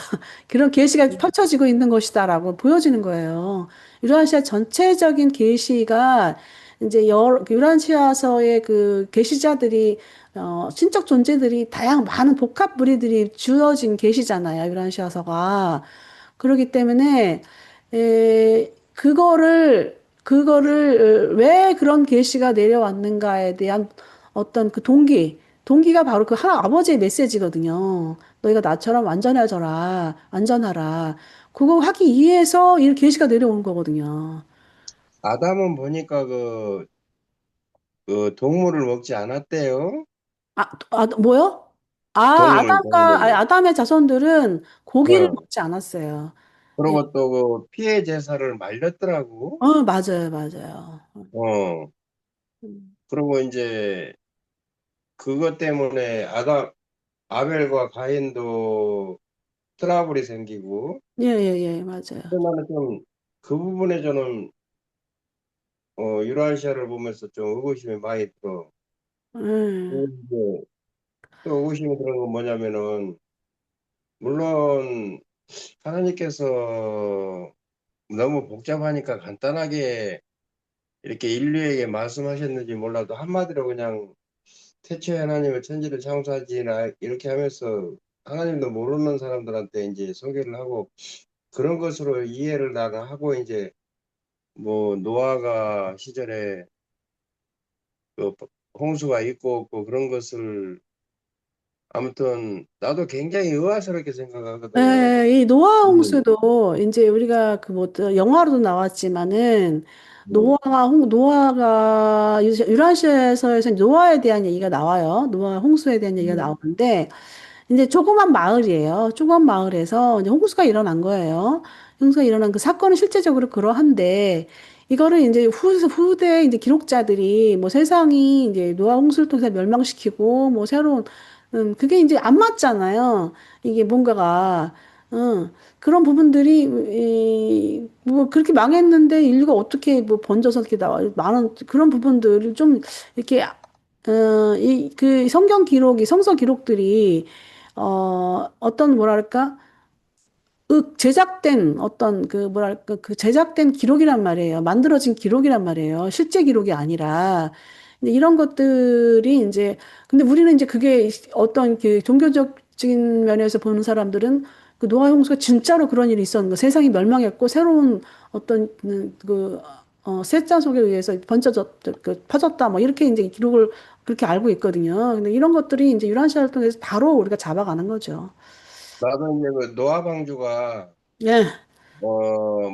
그런 계시가 펼쳐지고 있는 것이다라고 보여지는 거예요. 유라시아 전체적인 계시가 이제 유라시아서의 그 계시자들이 신적 존재들이 많은 복합 무리들이 주어진 계시잖아요. 유라시아서가. 그렇기 때문에 그거를 왜 그런 계시가 내려왔는가에 대한 어떤 그 동기가 바로 그 하나 아버지의 메시지거든요. 너희가 나처럼 완전해져라, 완전하라. 그거 하기 위해서 이 계시가 내려온 거거든요. 아담은 보니까 그 동물을 먹지 않았대요. 뭐요? 동물. 아담의 자손들은 고기를 어. 먹지 않았어요. 예. 그리고 또 그 피해 제사를 말렸더라고. 맞아요, 맞아요. 어, 음. 그리고 이제 그것 때문에 아벨과 가인도 트러블이 생기고, 예, 예, 예, 맞아요. 근데 나는 좀 그 부분에 저는 유라시아를 보면서 좀 의구심이 많이 들어. 예. 그리고 이제 또 의구심이 드는 건 뭐냐면은, 물론 하나님께서 너무 복잡하니까 간단하게 이렇게 인류에게 말씀하셨는지 몰라도 한마디로 그냥 태초에 하나님은 천지를 창조하지나 이렇게 하면서 하나님도 모르는 사람들한테 이제 소개를 하고 그런 것으로 이해를 나가 하고 이제 뭐 노아가 시절에 그 홍수가 있고 없고 그런 것을 아무튼 나도 굉장히 의아스럽게 생각하거든요. 네, 이 노아 음, 홍수도 이제 우리가 그 뭐 영화로도 나왔지만은 음, 노아가 유라시아에서 노아에 대한 얘기가 나와요. 노아 홍수에 대한 얘기가 음. 나오는데 이제 조그만 마을이에요. 조그만 마을에서 이제 홍수가 일어난 거예요. 홍수가 일어난 그 사건은 실제적으로 그러한데 이거를 이제 후대 이제 기록자들이 뭐 세상이 이제 노아 홍수를 통해서 멸망시키고 뭐 새로운 그게 이제 안 맞잖아요. 이게 뭔가가 그런 부분들이 뭐 그렇게 망했는데 인류가 어떻게 뭐 번져서 이렇게 나와 많은 그런 부분들을 좀 이렇게 이 그 성경 기록이 성서 기록들이 어떤 뭐랄까 제작된 어떤 그 뭐랄까 그 제작된 기록이란 말이에요. 만들어진 기록이란 말이에요. 실제 기록이 아니라 근데 이런 것들이 이제 근데 우리는 이제 그게 어떤 그 종교적인 면에서 보는 사람들은 그 노아 홍수가 진짜로 그런 일이 있었는 거 세상이 멸망했고 새로운 어떤 셋자 속에 의해서 퍼졌다 뭐 이렇게 이제 기록을 그렇게 알고 있거든요. 근데 이런 것들이 이제 유란시아를 통해서 바로 우리가 잡아가는 거죠. 나도 이제 그 노아 방주가 예.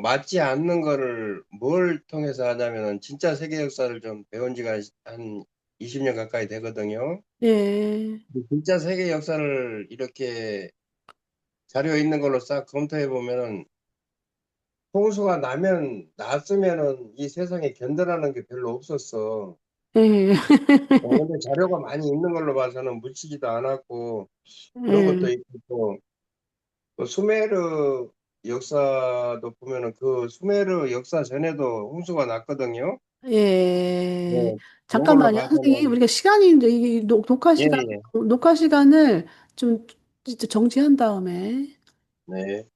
맞지 않는 거를 뭘 통해서 하냐면은 진짜 세계 역사를 좀 배운 지가 한 20년 가까이 되거든요. 예, 진짜 세계 역사를 이렇게 자료 있는 걸로 싹 검토해 보면은 홍수가 났으면은 이 세상에 견뎌라는 게 별로 없었어. 예, 근데 자료가 많이 있는 걸로 봐서는 묻히지도 않았고 그런 것도 예, 있고 또 수메르 역사도 보면은 그 수메르 역사 전에도 홍수가 났거든요. 예. 네, 그런 걸로 잠깐만요, 선생님. 봐서는 우리가 시간이 이제 예, 예. 녹화 시간을 좀 정지한 다음에. 네.